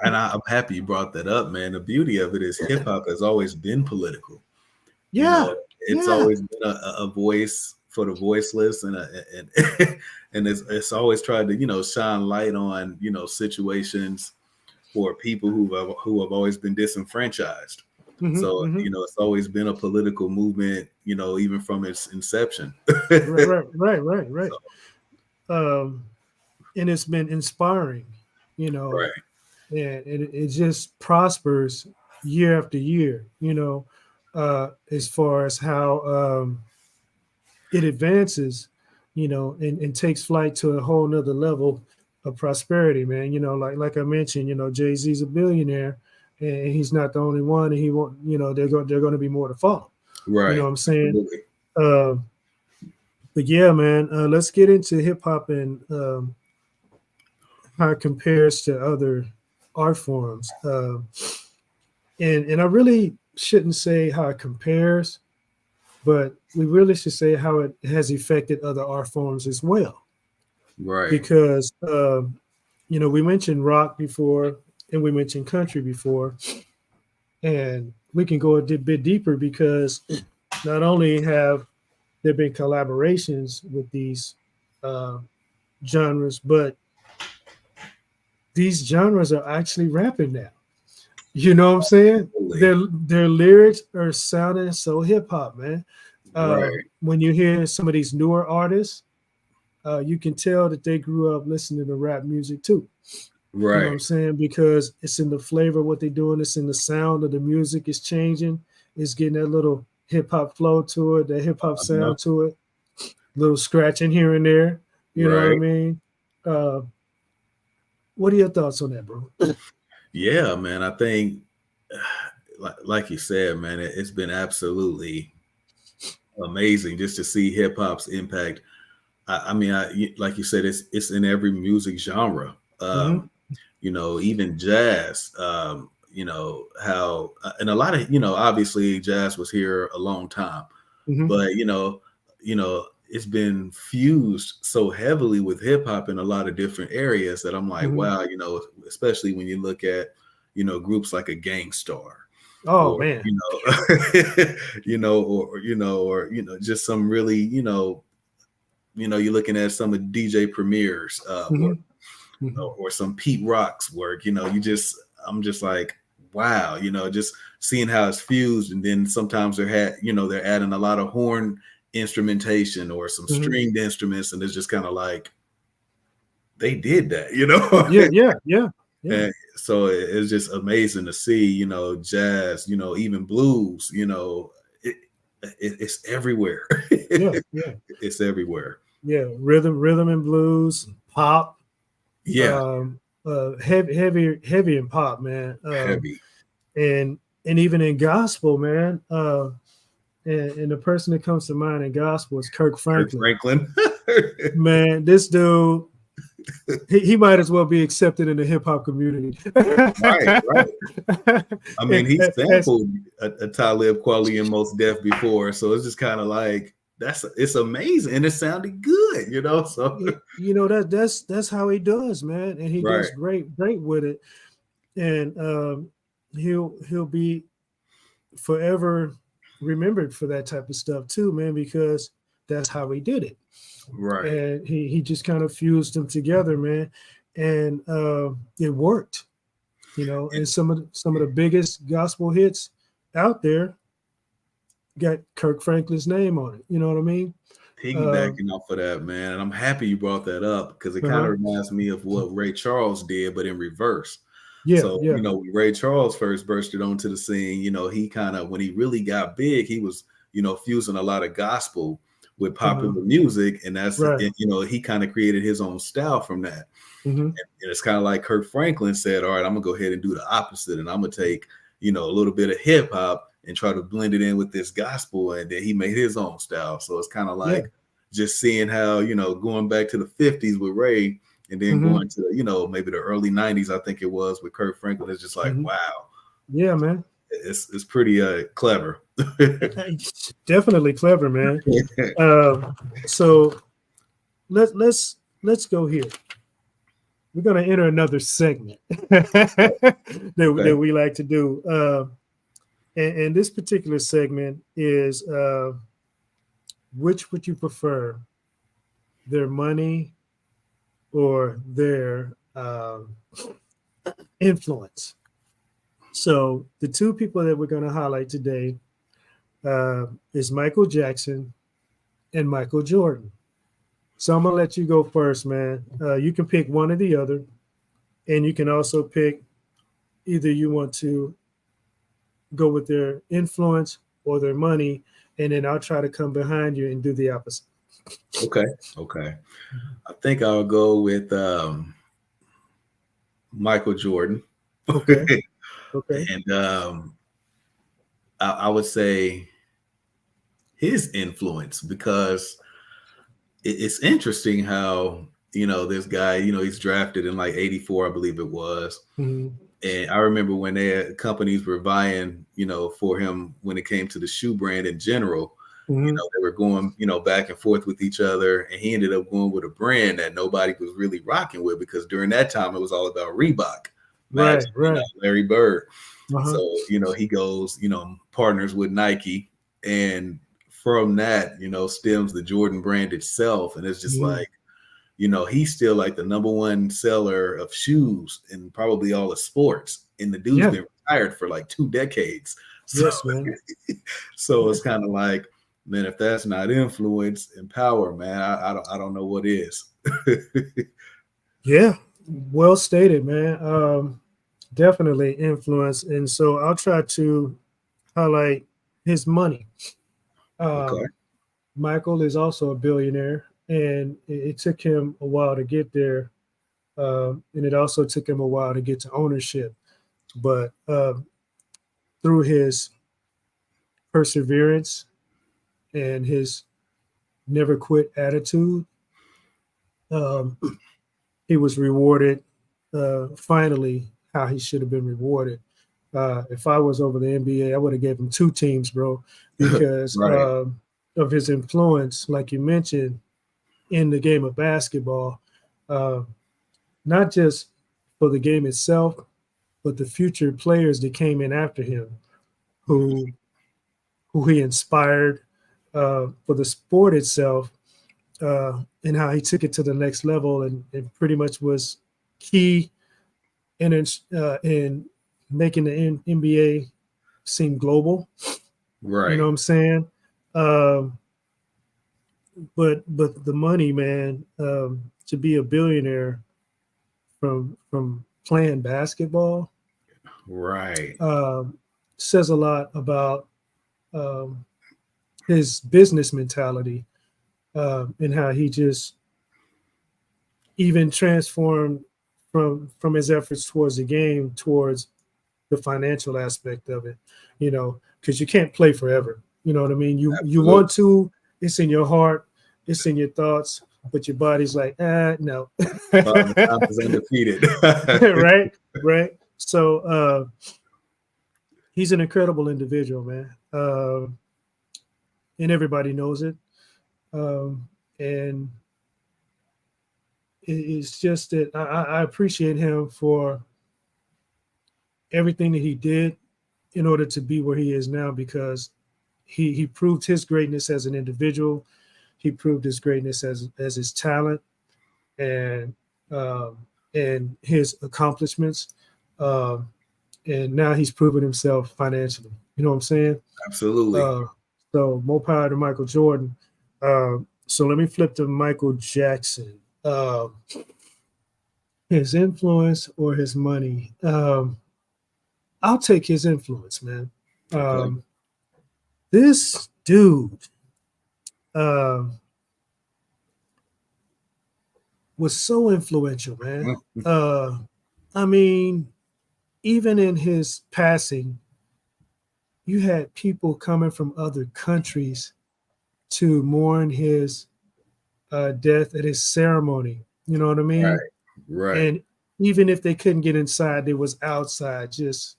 And I'm happy you brought that up, man. The beauty of it is hip hop has always been political. Yeah, It's yeah. always been a voice for the voiceless, and and it's always tried to shine light on situations for people who have always been disenfranchised. So Mm-hmm. it's always been a political movement, even from its inception. Right. And it's been inspiring, Right. and it just prospers year after year, as far as how it advances, and takes flight to a whole nother level of prosperity, man. Like I mentioned, Jay-Z's a billionaire, and he's not the only one, and he won't, they're going to be more to follow. You know Right. what I'm saying? Absolutely. But yeah, man, let's get into hip hop and how it compares to other art forms. And I really shouldn't say how it compares, but we really should say how it has affected other art forms as well. Right. Because we mentioned rock before, and we mentioned country before, and we can go a bit deeper because not only have there been collaborations with these uh, genres, but these genres are actually rapping now. You know what I'm saying? Absolutely. Their lyrics are sounding so hip hop, man. Right. When you hear some of these newer artists, you can tell that they grew up listening to rap music too. You know what Right. I'm saying? Because it's in the flavor of what they're doing. It's in the sound of the music is changing. It's getting that little hip hop flow to it, that hip hop Uh-huh. sound to it, little scratching here and there. You know what I Right. mean? Uh, what are your thoughts on that, bro? Yeah, man. I think, like you said, man, it's been absolutely amazing just to see hip hop's impact. I mean, like you said, it's in every music genre. Mm-hmm, Even jazz. How and a lot of obviously jazz was here a long time, mm-hmm, but it's been fused so heavily with hip hop in a lot of different areas that I'm like, mm-hmm. wow, especially when you look at groups like a Gangstar. Oh or man. just some really, you're looking at some of DJ Premier's work, Hmm. Hmm. or some Pete Rock's work. I'm just like, wow, just seeing how it's fused, and then sometimes they're adding a lot of horn instrumentation or some Hmm. stringed instruments, and it's just kind of like they did that, Yeah, yeah, yeah, yeah, And so it's just amazing to see, jazz, even blues, it's everywhere. yeah, yeah, It's everywhere. yeah. Rhythm and blues, pop, Yeah, heavy in pop, man. heavy. And even in gospel, man. And the person that comes to mind in gospel is Kirk Kirk Franklin. Franklin. Man, this dude, he might as well be accepted in the hip hop community. Right, right. I mean, he As, sampled a Talib Kweli and Most Def before, so it's just kind of like it's amazing, and it sounded good, So that's how he does, man, and he right, does great with it, and he'll be forever remembered for that type of stuff too, man, because that's how he did it. right. And he just kind of fused them together, man, and it worked, And and some of the biggest gospel hits out there got Kirk Franklin's name on it. You know what I mean? uh, piggybacking off of that, man, and I'm happy you brought that up because it kind of uh-huh. reminds me of what Ray Charles did, but in reverse. Yeah, So, yeah, when Ray Charles first bursted onto the scene, he kind of, when he really got big, he was, fusing a lot of gospel with uh-huh. popular music. And Right. he kind of created his own style from that. Hmm. And it's kind of like Kirk Franklin said, all right, I'm going to go ahead and do the opposite. And I'm going to take, a little bit of hip hop and try to blend it in with this gospel. And then he made his own style. So it's kind of Yeah. like just seeing how, going back to the 50s with Ray, and then Hmm. going to, maybe the early 90s, I think it was, with Kirk Franklin. It's just like, Hmm. wow, Yeah, man. it's pretty clever. Definitely clever, man. So let's go here. We're gonna enter another segment that Okay. we like to do. And this particular segment is which would you prefer, their money or their influence? So the two people that we're going to highlight today is Michael Jackson and Michael Jordan. So I'm gonna let you go first, man. You can pick one or the other, and you can also pick either you want to go with their influence or their money, and then I'll try to come behind you and do the opposite. Okay. Okay. I think I'll go with Michael Jordan. Okay. Okay. And I would say his influence, because it's interesting how, this guy, he's drafted in like 84, I believe it was. Mhm. And I remember when companies were vying, for him when it came to the shoe brand in general. Mhm. They were going, back and forth with each other, and he ended up going with a brand that nobody was really rocking with, because during that time it was all about Reebok, Right. Magic, Right. Larry Bird. Uh-huh. So, he goes, partners with Nike, and from that, stems the Jordan brand itself. And it's just Mhm. like, he's still like the number one seller of shoes in probably all of sports. And the dude's Yeah. been retired for like 2 decades. So, Yes, man. so it's kind of like, man, if that's not influence and power, man, I don't know what is. Yeah. Well stated, man. Definitely influence, and so I'll try to highlight his money. Okay. Um, Michael is also a billionaire, and it took him a while to get there, and it also took him a while to get to ownership. But through his perseverance and his never quit attitude, um, he was rewarded finally how he should have been rewarded. If I was over the NBA, I would have gave him two teams, bro, because Right. of his influence, like you mentioned, in the game of basketball, uh, not just for the game itself, but the future players that came in after him. who he inspired for the sport itself, and how he took it to the next level, and pretty much was key in making the NBA seem global. Right. You know what I'm saying? But the money, man, to be a billionaire from playing basketball, Right. says a lot about um, his business mentality, and how he just even transformed from his efforts towards the game towards the financial aspect of it. You know, because you can't play forever. You know what I mean? You Absolutely. want to. It's in your heart. It's in your thoughts. But your body's like, no. Father Time is undefeated. Right. So he's an incredible individual, man. And everybody knows it. And it's just that I appreciate him for everything that he did in order to be where he is now, because he proved his greatness as an individual. He proved his greatness as his talent, and um, and his accomplishments. Um, and now he's proven himself financially. You know what I'm saying? Absolutely. So more power to Michael Jordan. So let me flip to Michael Jackson. His influence or his money? I'll take his influence, man. Okay. This dude was so influential, man. I mean, even in his passing, you had people coming from other countries to mourn his death at his ceremony. You know what I mean? Right. And even if they couldn't get inside, they was outside just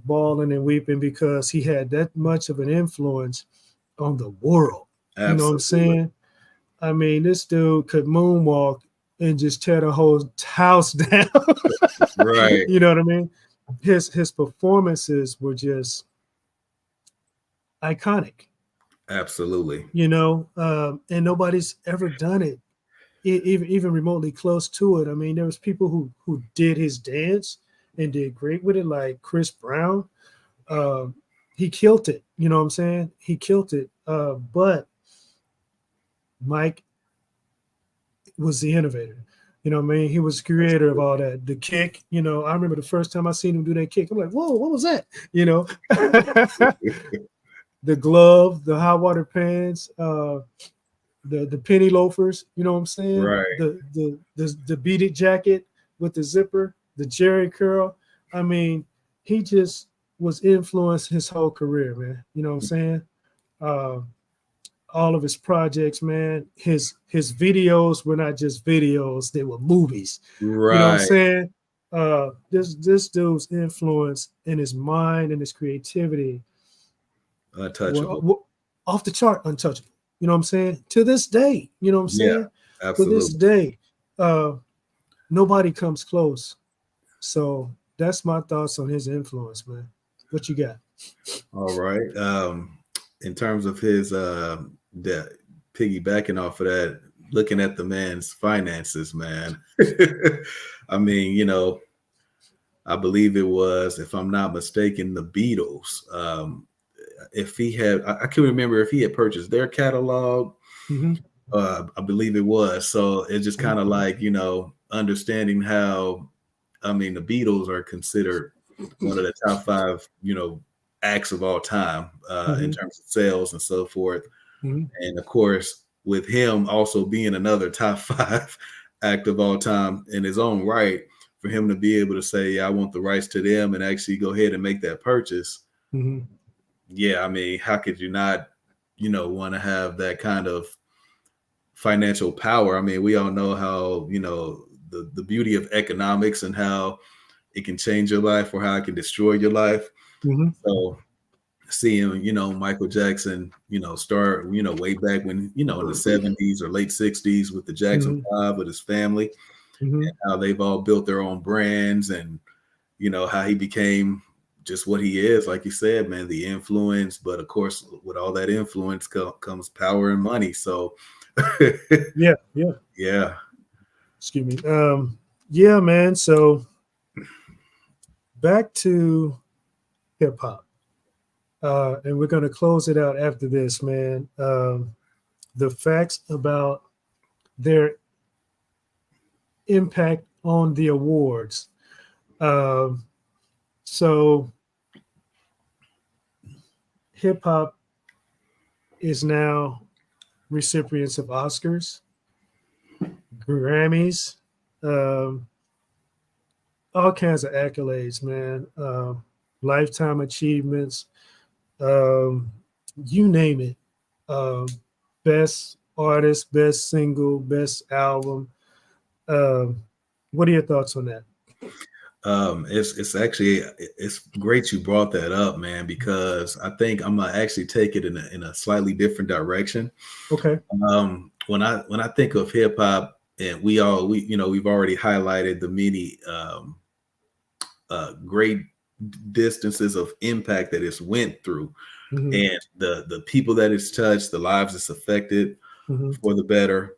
bawling and weeping, because he had that much of an influence on the world. Absolutely. You know what I'm saying? I mean, this dude could moonwalk and just tear the whole house down. Right. You know what I mean? His performances were just iconic. Absolutely. You know, and nobody's ever done it, even remotely close to it. I mean, there was people who did his dance and did great with it, like Chris Brown. He killed it. You know what I'm saying? He killed it. But Mike was the innovator. You know what I mean? He was the creator of all that. The kick, you know, I remember the first time I seen him do that kick. I'm like, whoa, what was that? You know, the glove, the high water pants, the penny loafers. You know what I'm saying? Right. The beaded jacket with the zipper, the Jerry curl. I mean, he just was influenced his whole career, man. You know what I'm saying? All of his projects, man. His videos were not just videos; they were movies. Right. You know what I'm saying? This dude's influence and his mind and his creativity Untouchable. were off the chart, untouchable. You know what I'm saying? To this day, you know what I'm saying? Absolutely. To this day, nobody comes close. So that's my thoughts on his influence, man. What you got? All right. In terms of his piggybacking off of that, looking at the man's finances, man. I mean, you know, I believe it was, if I'm not mistaken, the Beatles. If he had, I can't remember if he had purchased their catalog. Mm-hmm. I believe it was. So it's just kind of like, you know, understanding how, I mean, the Beatles are considered one of the top 5, you know, acts of all time in terms of sales and so forth. Mm-hmm. And of course, with him also being another top 5 act of all time in his own right, for him to be able to say, yeah, I want the rights to them and actually go ahead and make that purchase. Mm-hmm. Yeah, I mean, how could you not, you know, want to have that kind of financial power? I mean, we all know how, you know, the beauty of economics and how it can change your life or how it can destroy your life. Mm-hmm. So seeing, you know, Michael Jackson, you know, start, you know, way back when, you know, in the 70s or late 60s with the Jackson 5 with his family, and how they've all built their own brands, and, you know, how he became just what he is, like you said, man, the influence. But of course, with all that influence comes power and money. So, Yeah. yeah. Excuse me. Yeah, man. So back to hip hop. And we're going to close it out after this, man. The facts about their impact on the awards. So hip hop is now recipients of Oscars, Grammys, um, all kinds of accolades, man. Lifetime achievements, um, you name it. Um, Best artist, best single, best album. Um, what are your thoughts on that? It's actually it's great you brought that up, man, because I think I'm gonna actually take it in a slightly different direction. Okay. When I think of hip hop, and we've already highlighted the many great distances of impact that it's went through, Mm-hmm. and the people that it's touched, the lives it's affected Mm-hmm. for the better.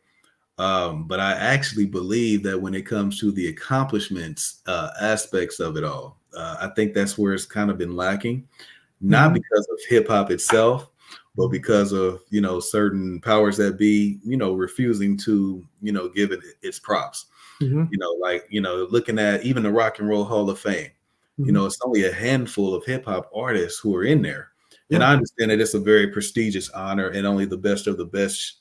But I actually believe that when it comes to the accomplishments aspects of it all, I think that's where it's kind of been lacking, not Mm-hmm. because of hip hop itself, but because of certain powers that be, refusing to give it its props. Mm-hmm. Like looking at even the Rock and Roll Hall of Fame, Mm-hmm. it's only a handful of hip hop artists who are in there. And Yeah. I understand that it's a very prestigious honor, and only the best of the best,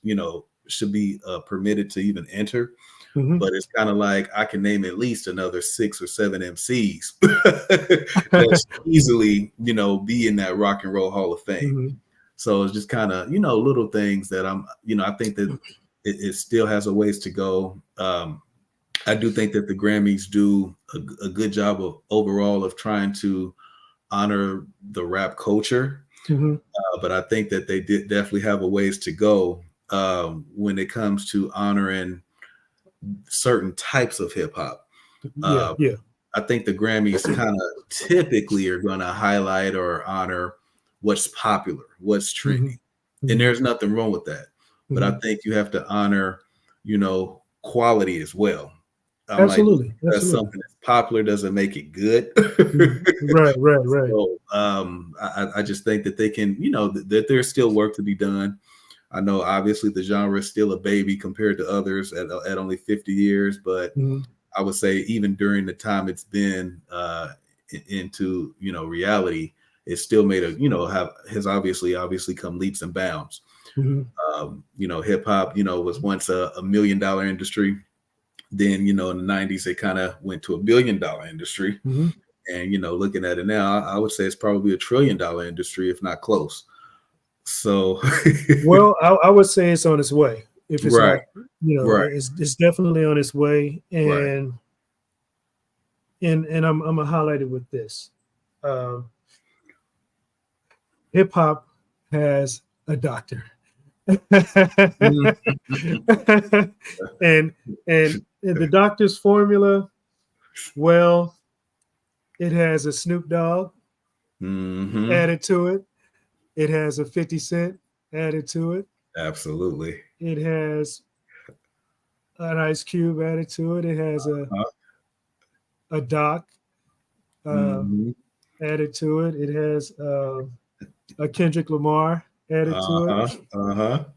should be permitted to even enter. Mm-hmm. But it's kind of like I can name at least another 6 or 7 MCs that should easily, be in that Rock and Roll Hall of Fame. Mm-hmm. So it's just kind of, little things that I think that it still has a ways to go. I do think that the Grammys do a good job of overall of trying to honor the rap culture. Mm-hmm. But I think that they did definitely have a ways to go when it comes to honoring certain types of hip hop. Yeah. Yeah. I think the Grammys kind of typically are going to highlight or honor what's popular, what's trending. Mm-hmm. And there's nothing wrong with that. But I Mm-hmm. think you have to honor, quality as well. I'm like, Absolutely. because Absolutely. something that's popular doesn't make it good. Mhm. Right. So I just think that they can, that there's still work to be done. I know obviously the genre is still a baby compared to others at only 50 years, but Mhm. I would say even during the time it's been into reality, it still made has obviously come leaps and bounds. Mhm. Hip hop was once a $1 million industry. Then in the 90s it kind of went to $1 billion industry. Mhm. And looking at it now, I would say it's probably $1 trillion industry, if not close. So, Well, I would say it's on its way. If it's right, not, right, it's definitely on its way. right. And I'm gonna highlight it with this. Um, Hip hop has a doctor. Mhm. and and the doctor's formula, well, it has a Snoop Dogg Mhm. added to it. It has a 50 Cent added to it. Absolutely. It has an Ice Cube added to it. It has Uh, a Doc uh, mhm. added to it. It has a Kendrick Lamar added to Uh-huh. it.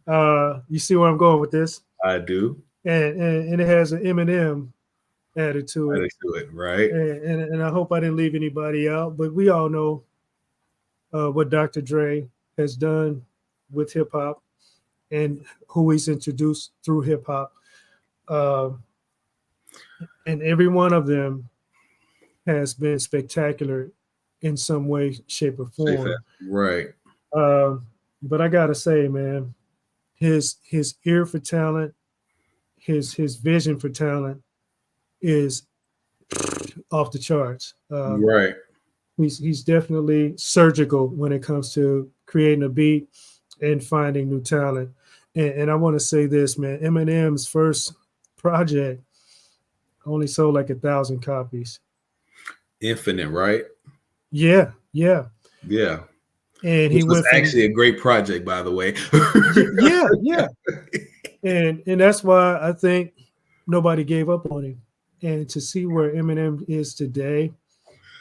Uh-huh. You see where I'm going with this? I do. And it has an Eminem added to I it. do it, right? And I hope I didn't leave anybody out, but we all know what Dr. Dre has done with hip hop and who he's introduced through hip hop. And every one of them has been spectacular in some way, shape, or Say that. form. Right. But I gotta say, man, his ear for talent, his vision for talent is off the charts. Right. He's definitely surgical when it comes to creating a beat and finding new talent. And I want to say this, man, Eminem's first project only sold like 1,000 copies. Infinite, right? Yeah, yeah. Yeah. And he Which was went from actually a great project, by the way. yeah, yeah. And that's why I think nobody gave up on him. And to see where Eminem is today,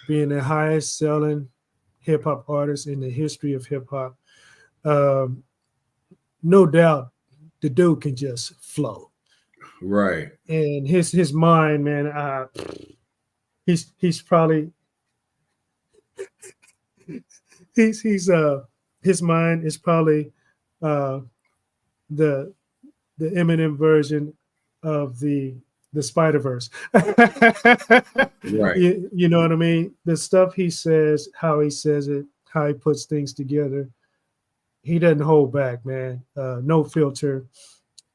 being the highest selling hip hop artist in the history of hip hop, um, no doubt the dude can just flow. Right. And his mind, man, he's probably he's his mind is probably uh the the Eminem version of the Spider Verse. Right. You know what I mean? The stuff he says, how he says it, how he puts things together. He doesn't hold back, man. No filter,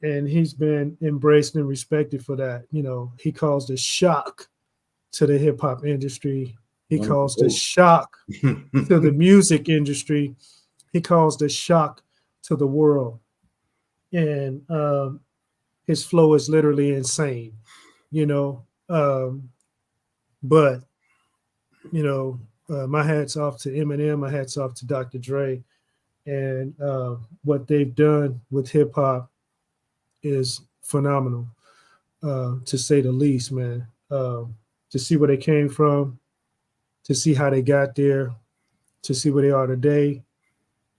and he's been embraced and respected for that. You know, he caused a shock to the hip hop industry. He One of caused a the shock to the GOATs. music industry. He caused a shock to the world, and his flow is literally insane. You know, but you know, my hats off to Eminem. My hats off to Dr. Dre, and what they've done with hip hop is phenomenal, to say the least, man. To see where they came from, to see how they got there, to see where they are today.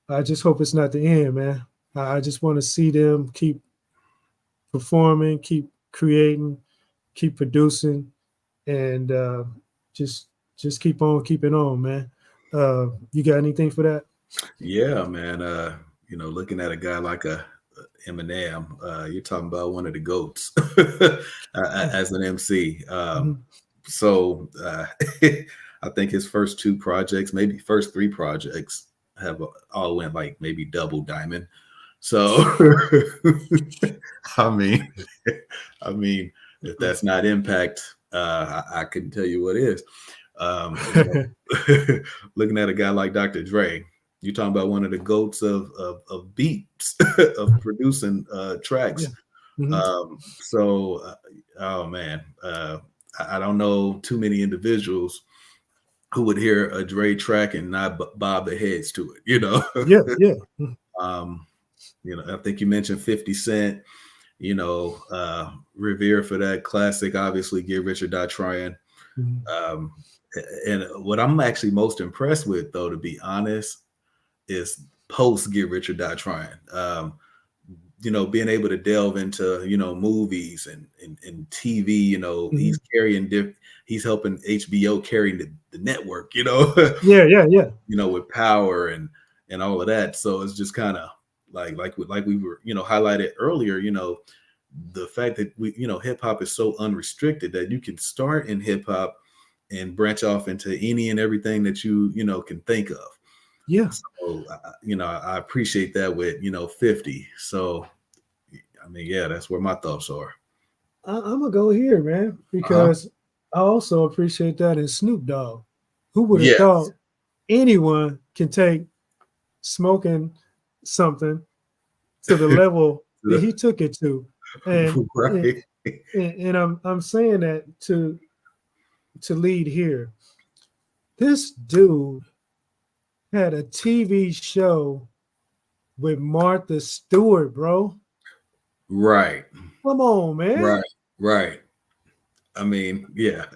I just hope it's not the end, man. I just want to see them keep performing, keep creating, keep producing, and just just keep on keeping on, man. You got anything for that? Yeah, man. Looking at a guy like a Eminem, you're talking about one of the goats as an MC. Mhm. So I think his first two projects, maybe first three projects, have all went like maybe double diamond. So I mean, I mean, if that's not impact, I couldn't tell you what is. Looking at a guy like Dr. Dre, you're talking about one of the goats of beats of producing Yeah. tracks. Mhm. Oh man, I don't know too many individuals who would hear a Dre track and not bob their heads to it. Yeah. Yeah. Mhm. um, I think you mentioned 50 Cent. Revere for that classic. Obviously, Get Rich or Die Trying. Mhm. Um, and what I'm actually most impressed with, though, to be honest, is post Get Rich or Die Trying. Being able to delve into movies and TV. Mhm. He's helping HBO carry the network. Yeah. Yeah. Yeah. With Power and all of that. So it's just kind of like we were highlighted earlier. The fact that hip hop is so unrestricted that you can start in hip hop and branch off into any and everything that you can think of. Yeah. So I appreciate that with 50. So I mean, yeah, that's where my thoughts are. I'm gonna go here, man, Uh-huh. because I also appreciate that in Snoop Dogg. Who would have Yes. thought anyone can take smoking something to the level that he took it to? And and, Right. and I'm saying that to lead here. This dude had a TV show with Martha Stewart, bro. Right. Come on, man. Right. Right. I mean, yeah.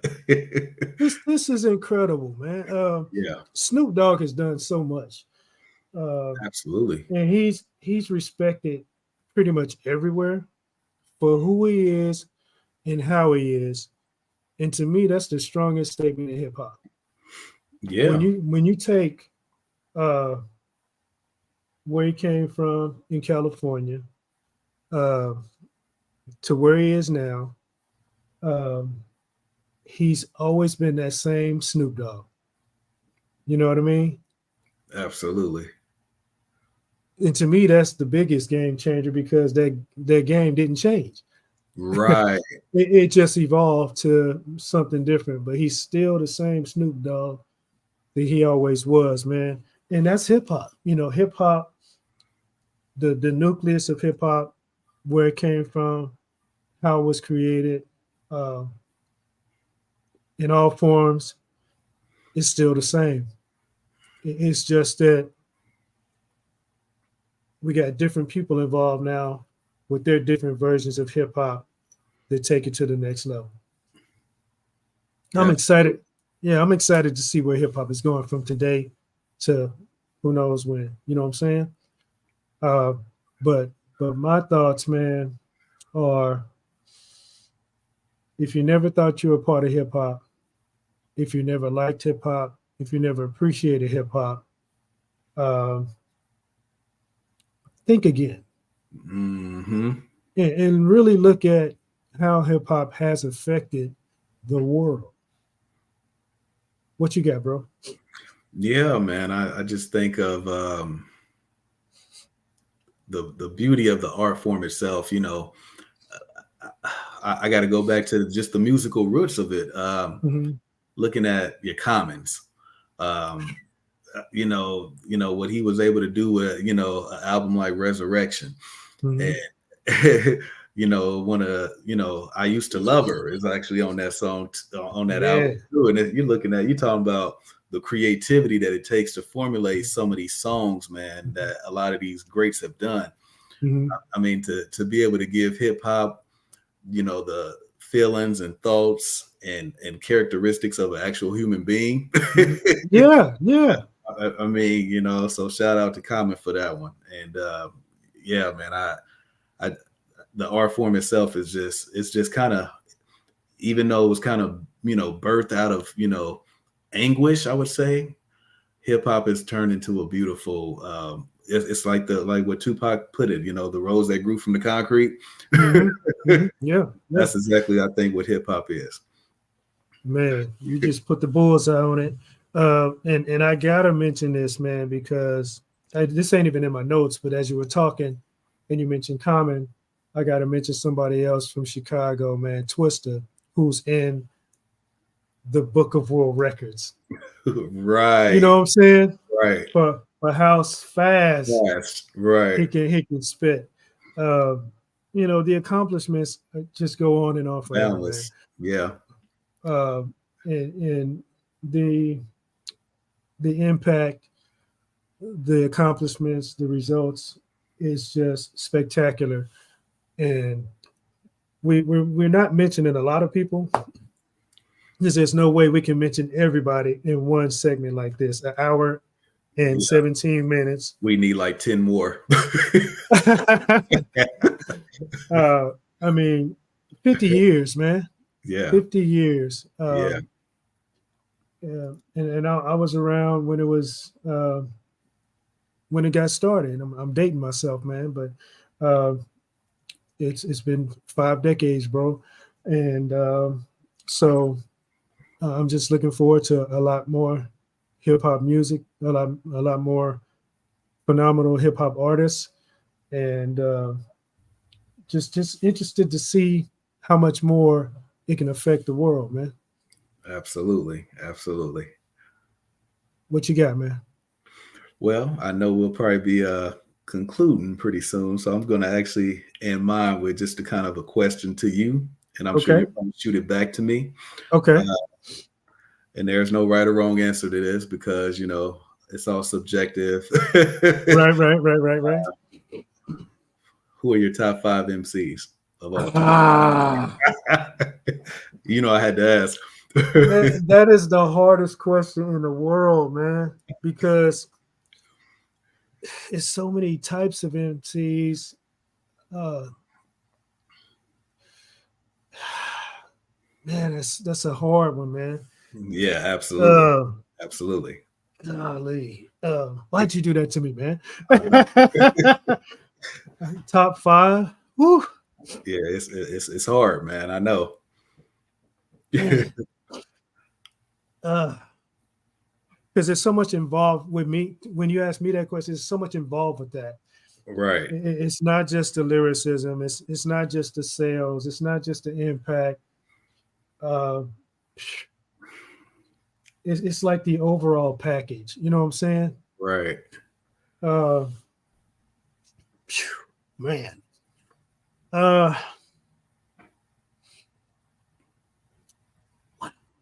This is incredible, man. Yeah, Snoop Dogg has done so much, uh, absolutely. and he's respected pretty much everywhere for who he is and how he is. And to me, that's the strongest statement in hip hop. Yeah, When you take uh, where he came from in California, uh, to where he is now, um, he's always been that same Snoop Dogg. You know what I mean? absolutely. And to me, that's the biggest game changer because that game didn't change. Right. It just evolved to something different, but he's still the same Snoop Dogg that he always was, man. And that's hip hop. You know, hip hop, the nucleus of hip hop, where it came from, how it was created, uh, in all forms, is still the same. It's just that we got different people involved now with their different versions of hip hop that take it to the next level. I'm Yeah. excited. Yeah, I'm excited to see where hip hop is going from today to who knows when. You know what I'm saying? But my thoughts, man, are if you never thought you were part of hip hop, if you never liked hip hop, if you never appreciated hip hop, um, think again Mm-hmm. and really look at how hip hop has affected the world. What you got, bro? Yeah, man. I just think of the beauty of the art form itself. You know, I got to go back to just the musical roots of it. Mm-hmm. Looking at your Commons, you know what he was able to do with an album like Resurrection, Mm-hmm. and one of I Used to Love Her is actually on that song on that Yeah. album too. And if you're talking about the creativity that it takes to formulate some of these songs, man, that a lot of these greats have done. Mm-hmm. I mean, to be able to give hip hop, the feelings and thoughts and characteristics of an actual human being. Yeah, yeah. I mean, so shout out to Common for that one. And yeah, man, I the art form itself is it's just kind of, even though it was kind of birthed out of anguish, I would say hip hop has turned into a beautiful. It's like what Tupac put it, the rose that grew from the concrete. Mm-hmm. Mm-hmm. Yeah, yeah. That's exactly, I think, what hip hop is. Man, you just put the bullseye on it. And I gotta mention this, man, because this ain't even in my notes, but as you were talking and you mentioned Common, I gotta mention somebody else from Chicago, man, Twister, who's in the Book of World Records. Right. You know what I'm saying? Right. For how fast Right. he can spit. The accomplishments just go on and on forever, Boundless. Yeah. man. And the impact, the accomplishments, the results is just spectacular. And we're not mentioning a lot of people because there's no way we can mention everybody in one segment like this, an hour and 17 minutes. We need like 10 more. I mean, 50 years, man. Yeah. 50 years. Yeah. And I was around when it was when it got started. I'm dating myself, man, but it's been 5 decades, bro, and so I'm just looking forward to a lot more hip hop music, a lot more phenomenal hip hop artists, and just interested to see how much more it can affect the world, man. Absolutely. Absolutely. What you got, man? Well, I know we'll probably be concluding pretty soon, so I'm going to actually end mine with just a kind of a question to you, and I'm sure you're going to shoot it back to me. Okay. And there's no right or wrong answer to this because it's all subjective. Right. Who are your top 5 MCs of all time? Ah. I had to ask. That is the hardest question in the world, man, because it's so many types of MCs. Man, that's a hard one, man. Yeah, absolutely. Absolutely. Golly. Why'd you do that to me, man? Top 5? Woo. Yeah, it's hard, man. I know. Because there's so much involved with me. When you ask me that question, there's so much involved with that. Right. It's not just the lyricism. It's not just the sales. It's not just the impact. It's like the overall package. You know what I'm saying? Right. Man.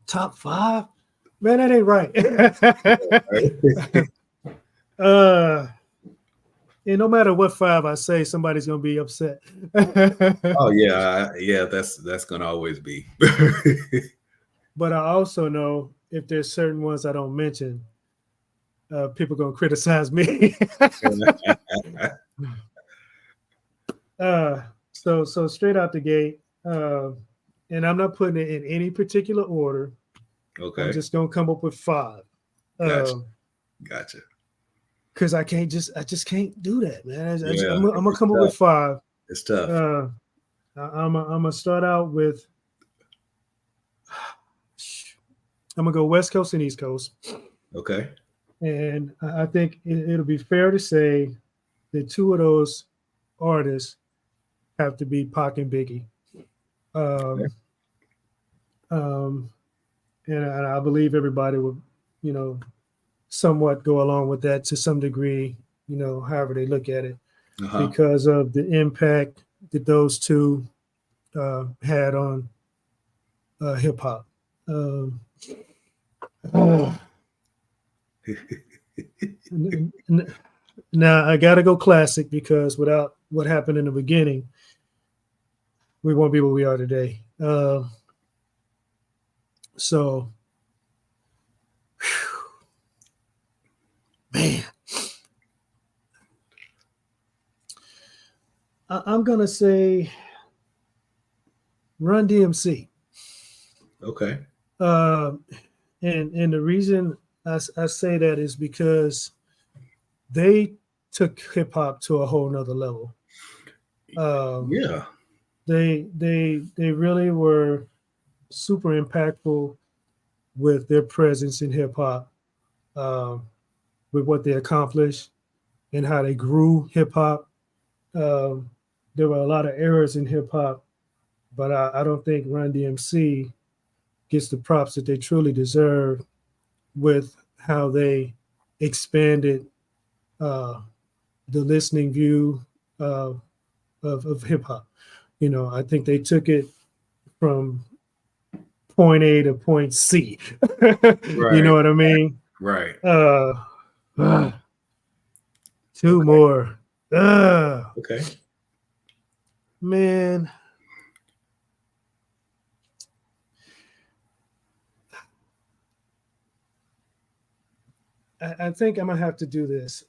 Top 5? Man, that ain't right. And no matter what 5 I say, somebody's gonna be upset. Oh yeah, that's gonna always be. But I also know if there's certain ones I don't mention, people gonna criticize me. So straight out the gate, and I'm not putting it in any particular order. I'm Okay, just gonna come up with 5. gotcha, gotcha. Because I just can't do that, man. Yeah, I'm gonna it's come up tough. with 5. It's tough. I'm gonna start out with. I'm gonna go West Coast and East Coast, Okay. and I think it'll be fair to say that 2 of those artists have to be Pac and Biggie. Okay. Um, and I believe everybody would, somewhat go along with that to some degree, however they look at it, because of the impact that those 2 had on hip hop. Now I got to go classic because without what happened in the beginning, we won't be where we are today. So, man, I'm gonna say Run DMC. Okay. And the reason I say that is because they took hip hop to a whole nother level. Yeah. They really were super impactful with their presence in hip hop, with what they accomplished and how they grew hip hop. There were a lot of errors in hip hop, but I don't think Run DMC gets the props that they truly deserve with how they expanded the listening view of hip hop. I think they took it from point A to point C. Right. You know what I mean? Right. 2 more. Okay. Man. I think I'm gonna have to do this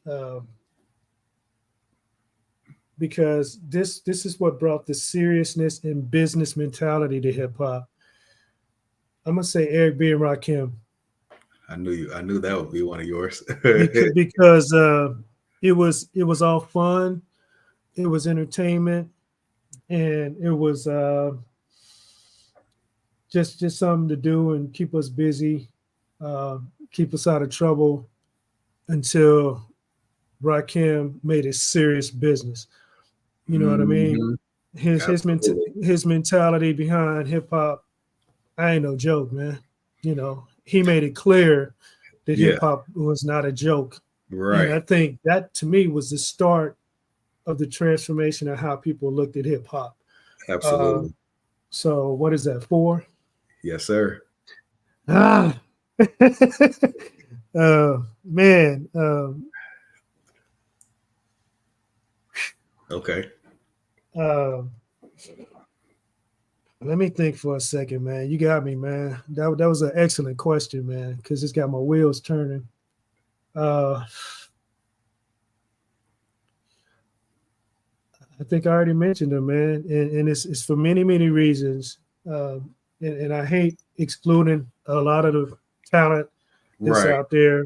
because this is what brought the seriousness and business mentality to hip hop. I'm gonna say Eric B and Rakim. I knew that would be one of yours. because it was all fun, it was entertainment, and it was just something to do and keep us busy, keep us out of trouble until Rakim made it serious business. You know what I mean? His mentality behind hip hop, I ain't no joke, man. He made it clear that hip hop was not a joke. Right. And I think that to me was the start of the transformation of how people looked at hip hop. Absolutely. So what is that, 4? Yes, sir. Man. Okay. Let me think for a second, man. You got me, man. That was an excellent question, man, because it's got my wheels turning. I think I already mentioned them, man, and it's for many, many reasons. And I hate excluding a lot of the talent that's out there.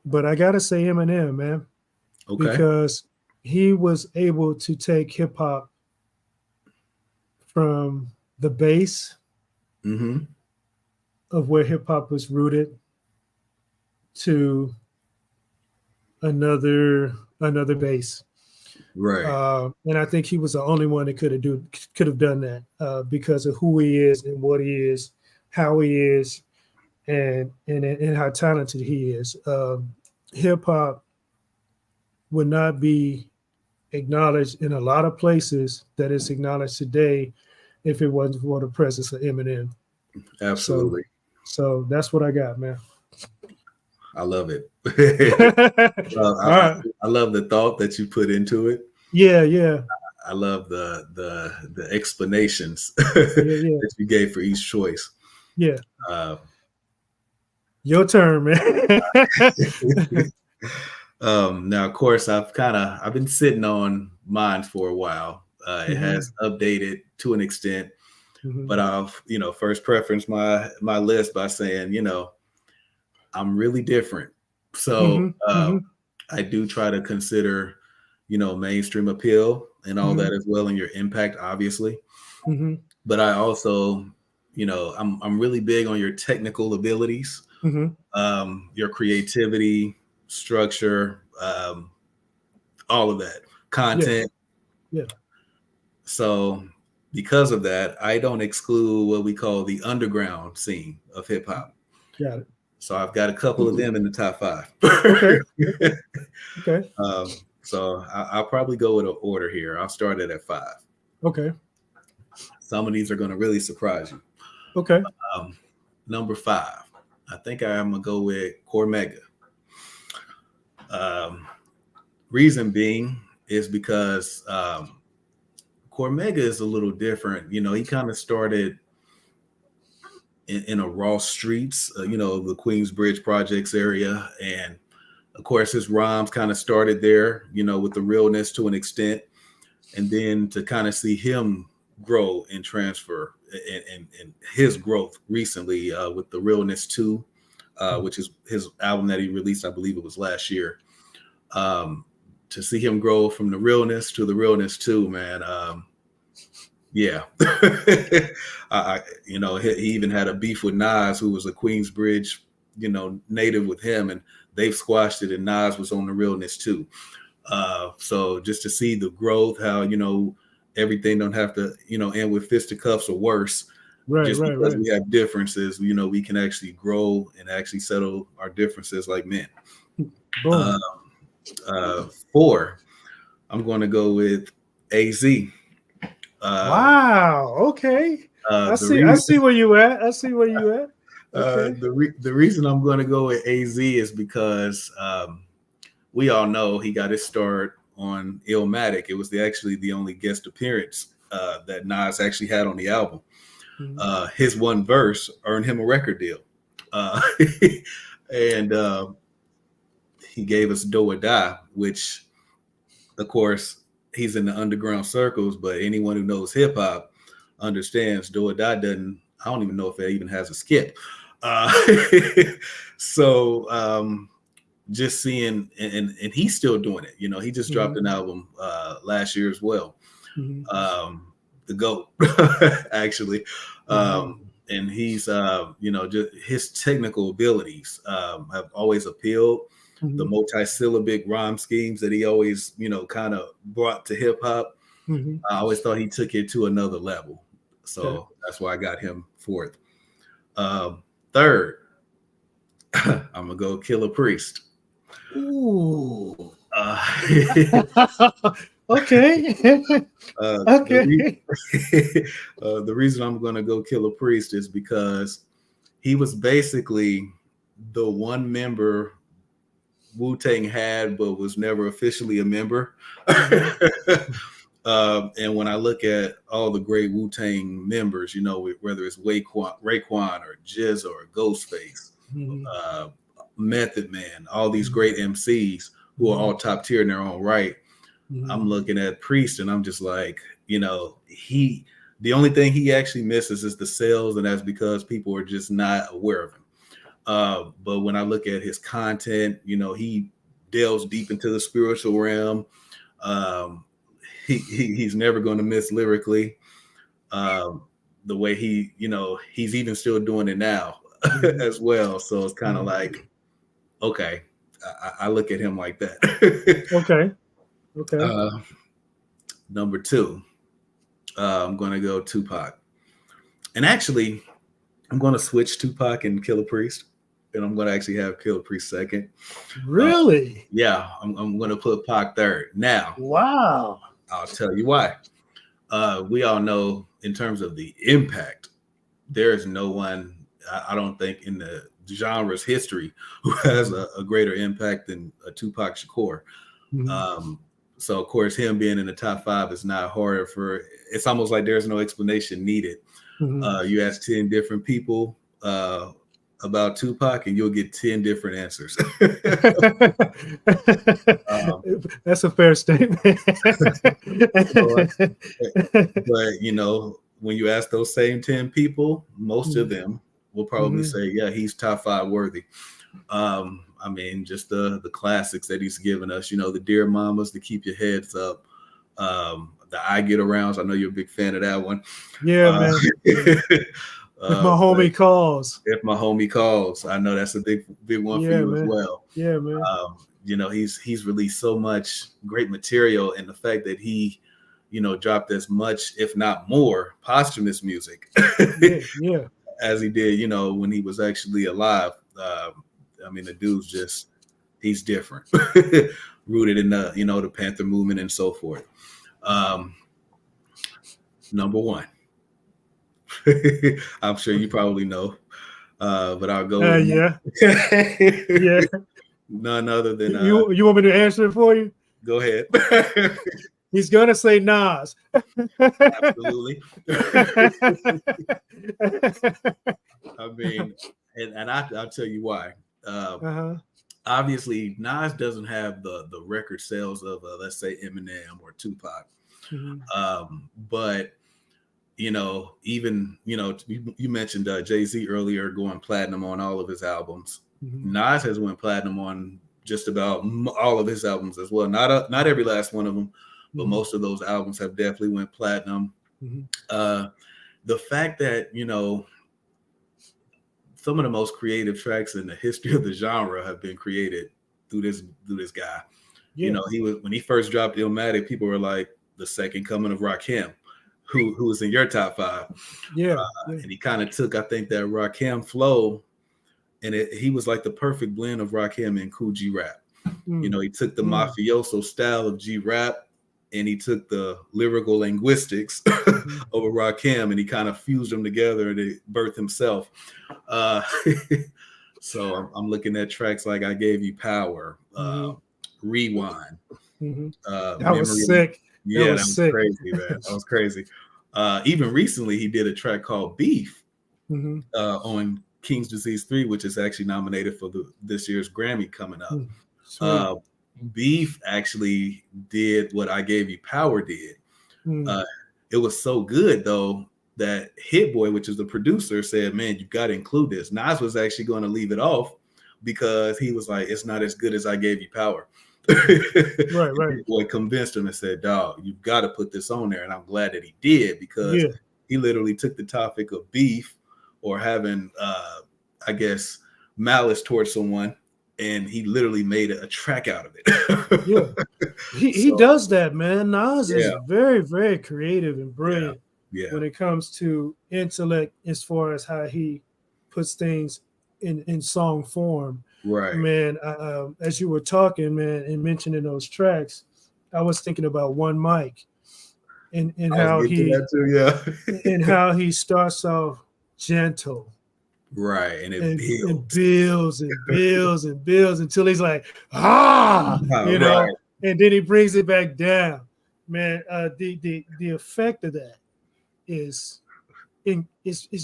But I gotta say Eminem, man, because he was able to take hip hop from the base of where hip hop was rooted to another base. Right. And I think he was the only one that could have done that because of who he is and what he is, how he is, and how talented he is. Hip hop would not be acknowledged in a lot of places that it's acknowledged today if it wasn't for the presence of Eminem. Absolutely. So that's what I got, man. I love it. All right. I love the thought that you put into it. Yeah. I love the explanations Yeah. that you gave for each choice. Yeah. Uh, Your turn, man. Now, of course, I've been sitting on mine for a while. It has updated to an extent, but I've first preference my list by saying I'm really different. So I do try to consider mainstream appeal and all that as well, and your impact, obviously. But I also I'm really big on your technical abilities, your creativity, structure, all of that content. Yeah. So because of that, I don't exclude what we call the underground scene of hip hop. Got it. So I've got a couple of them in the top 5. Okay. So I'll probably go with an order here. I'll start it at 5. Okay. Some of these are going to really surprise you. Okay. Number 5, I think I'm going to go with Cormega. Reason being is because Cormega is a little different. He kind of started in a raw streets, the Queensbridge Projects area. And of course, his rhymes kind of started there, with the realness to an extent. And then to kind of see him grow and transfer and his growth recently with the Realness 2, which is his album that he released, I believe it was last year. To see him grow from the Realness to the Realness 2, man. Yeah. He even had a beef with Nas, who was a Queensbridge, native with him, and they've squashed it, and Nas was on the Realness 2. So just to see the growth, how, everything don't have to, end with fisticuffs or worse. Because we have differences, we can actually grow and actually settle our differences like men. 4, I'm going to go with AZ. Wow. Okay. I see where you at. Okay. The reason I'm going to go with AZ is because we all know he got his start on Illmatic. It was actually the only guest appearance that Nas actually had on the album. His one verse earned him a record deal. And he gave us Do or Die, which, of course, he's in the underground circles, but anyone who knows hip hop understands Do or Die doesn't, I don't even know if it even has a skip. So just seeing, and he's still doing it. He just dropped an album last year as well. The GOAT, actually. And he's, just his technical abilities have always appealed. The multi-syllabic rhyme schemes that he always, kind of brought to hip hop. I always thought he took it to another level. So that's why I got him 4th. 3rd, I'm going to go Killer Priest. Ooh. Okay. Okay. The reason I'm going to go Killer Priest is because he was basically the one member Wu-Tang had, but was never officially a member. And when I look at all the great Wu-Tang members, whether it's Raekwon or Jizz or Ghostface, Method Man, all these great MCs who are all top tier in their own right. I'm looking at Priest and I'm just like, the only thing he actually misses is the sales, and that's because people are just not aware of him. But when I look at his content, he delves deep into the spiritual realm. He's never going to miss lyrically. The way he's even still doing it now as well. So it's kind of like, okay, I look at him like that. Okay. Number 2, I'm going to go Tupac. And actually, I'm going to switch Tupac and Killer Priest. And I'm going to actually have Killer Priest 2nd. Really? Yeah, I'm going to put Pac 3rd. Now, wow. I'll tell you why. We all know in terms of the impact, there is no one I don't think in the genre's history who has a greater impact than Tupac Shakur. So of course, him being in the top 5 is not harder for. It's almost like there's no explanation needed. You ask 10 different people about Tupac, and you'll get 10 different answers. That's a fair statement. But when you ask those same 10 people, most of them will probably say, yeah, he's top 5 worthy. I mean, just the classics that he's given us, the Dear Mamas, the Keep Your Heads Up, the I Get Arounds. I know you're a big fan of that one. Yeah, man. If my homie calls. If my homie calls. I know that's a big one for you as well. Yeah, man. He's released so much great material, and the fact that he, dropped as much, if not more, posthumous music as he did, when he was actually alive. I mean, the dude's he's different, rooted in the Panther movement and so forth. Number 1. I'm sure you probably know, but I'll go. Yeah. None other than you want me to answer it for you? Go ahead. He's gonna say Nas. Absolutely. I mean, and I'll tell you why. Obviously, Nas doesn't have the record sales of let's say Eminem or Tupac, but even you mentioned Jay-Z earlier going platinum on all of his albums. Nas has went platinum on just about all of his albums as well. Not every last one of them, but most of those albums have definitely went platinum. The fact that some of the most creative tracks in the history of the genre have been created through this guy. He was, when he first dropped Illmatic, people were like the second coming of Rakim, who was in your top 5. And he kind of took, I think, that Rakim flow, and he was like the perfect blend of Rakim and cool G rap. He took the mafioso style of G rap, and he took the lyrical linguistics over Rakim, and he kind of fused them together and it birthed himself. So I'm looking at tracks like I Gave You Power, Rewind. That was sick. Yeah, that was crazy, man. That was crazy. Even recently, he did a track called Beef on King's Disease 3, which is actually nominated for this year's Grammy coming up. Beef actually did what I Gave You Power did. It was so good, though, that Hit Boy, which is the producer, said, man, you got to include this. Nas was actually going to leave it off because he was like, it's not as good as I Gave You Power. Right. Hit Boy convinced him and said, dog, you've got to put this on there. And I'm glad that he did, because he literally took the topic of beef or having, I guess, malice towards someone, and he literally made a track out of it. He does that, man. Nas is very, very creative and brilliant when it comes to intellect, as far as how he puts things in song form. Right, man. As you were talking, man, and mentioning those tracks, I was thinking about One Mic and how and how he starts off gentle. Right, and builds and builds until he's like, and then he brings it back down. Man, the effect of that is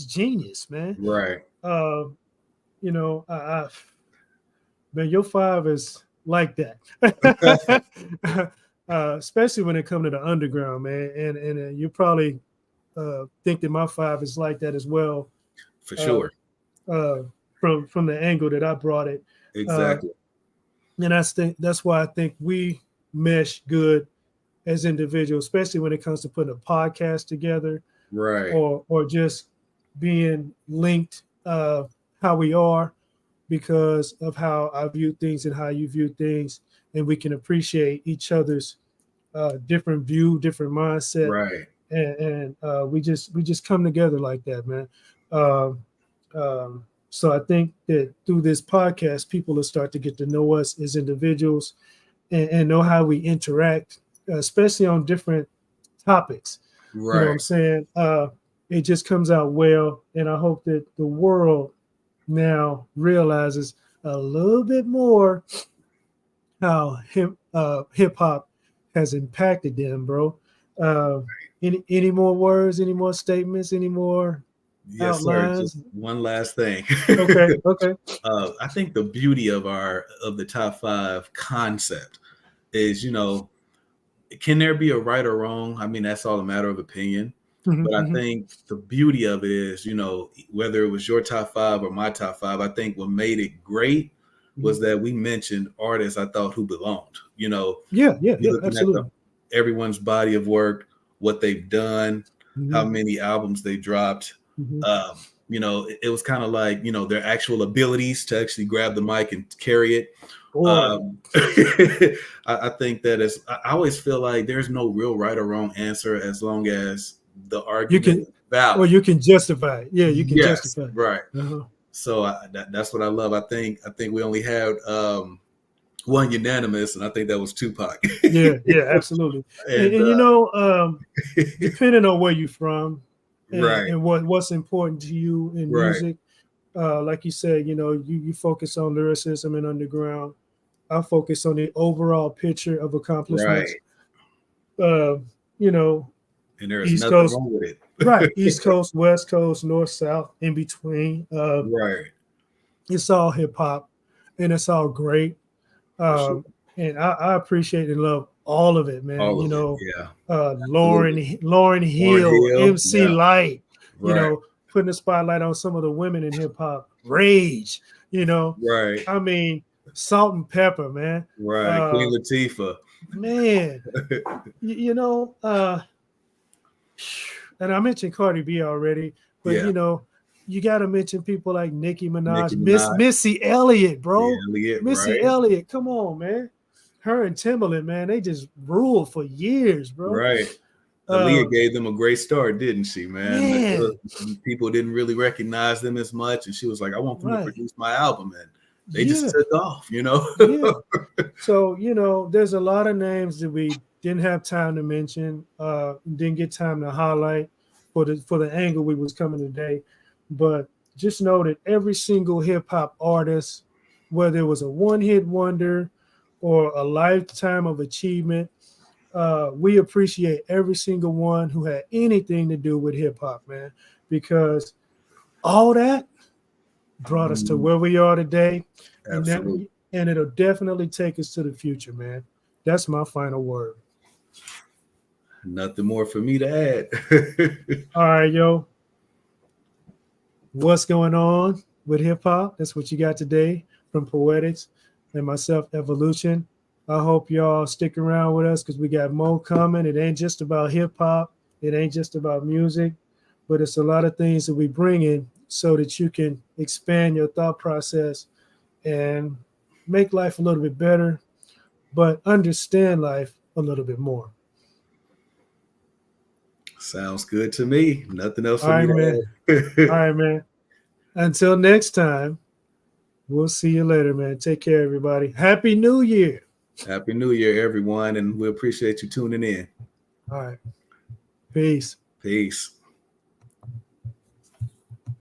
genius, man. Right. Man, your 5 is like that, especially when it comes to the underground, man. And you probably think that my 5 is like that as well. For sure. From the angle that I brought it. Exactly. And that's why I think we mesh good as individuals, especially when it comes to putting a podcast together, right? Or just being linked how we are, because of how I view things and how you view things, and we can appreciate each other's different view, different mindset, right? And we just come together like that, man. So I think that through this podcast, people will start to get to know us as individuals and know how we interact, especially on different topics. Right. You know what I'm saying? It just comes out well, and I hope that the world now realizes a little bit more how hip hop has impacted them, bro. Uh, any more words? Any more statements? Any more Yes, sir. Just outlines? one last thing. Okay, okay. I think the beauty of the top five concept is, can there be a right or wrong? I mean, that's all a matter of opinion. Mhm, But I mhm, think the beauty of it is, whether it was your top five or my top five, I think what made it great mhm. was that we mentioned artists I thought who belonged. Yeah, yeah, You're yeah. looking at Absolutely. everyone's body of work, what they've done, how Mhm, many albums they dropped. mhm. It was kind of like, their actual abilities to actually grab the mic and carry it. Boy, I think that I always feel like there's no real right or wrong answer as long as the you argument can, is valid. you can justify it. Yeah, you can Yes, justify it. right. Uh-huh. So that's what I love. I think we only had one unanimous, and I think that was Tupac. Yeah, yeah, absolutely. And And depending on where you're from right, and what's important to you in right, music, like you said, you focus on lyricism and underground. I focus on the overall picture of accomplishments. right. Uh, you know, And there is East nothing Coast, wrong with right? it. East Coast, West Coast, North, South, in between. Right, It's all hip hop, and it's all great. for sure. And I appreciate and love all of it, man. All of it. Yeah, Lauren absolutely. Lauren Hill, Hill. MC Yeah, Light, right, putting the spotlight on some of the women in hip hop. Rage, right, I mean, Salt and Pepper, man. right. Uh, Queen Latifah. man, you, you know, uh, and I mentioned Cardi B already, but Yeah, you got to mention people like Nicki Nicki Minaj, Minaj. Missy Elliott, Yeah, bro. Elliott. Missy Right, Elliott, come on, man. Her and Timberland, man, they just ruled for years, bro. right. Uh, Aaliyah gave them a great start, didn't she, man? man, People didn't really recognize them as much, and she was like, "I want them to right. produce my album," and they just Yeah, took off, yeah. So, there's a lot of names that we didn't have time to mention, didn't get time to highlight for the angle we was coming today. But just know that every single hip hop artist, whether it was a one-hit wonder or a lifetime of achievement, we appreciate every single one who had anything to do with hip hop, man, because all that brought us to Mm, where we are today, and that absolutely. and it'll definitely take us to the future, man. That's my final word. Nothing more for me to add. All right, yo, what's going on with hip hop? That's what you got today from Poetics and myself, Evolution. I hope y'all stick around with us because we got more coming. It ain't just about hip hop. It ain't just about music, but it's a lot of things that we bring in so that you can expand your thought process and make life a little bit better, but understand life a little bit more. Sounds good to me. Nothing else All for me right, man. to All add. right, man. Until next time, we'll see you later, man. Take care, everybody. Happy New Year. Happy New Year, everyone, and we appreciate you tuning in. All right. Peace. Peace.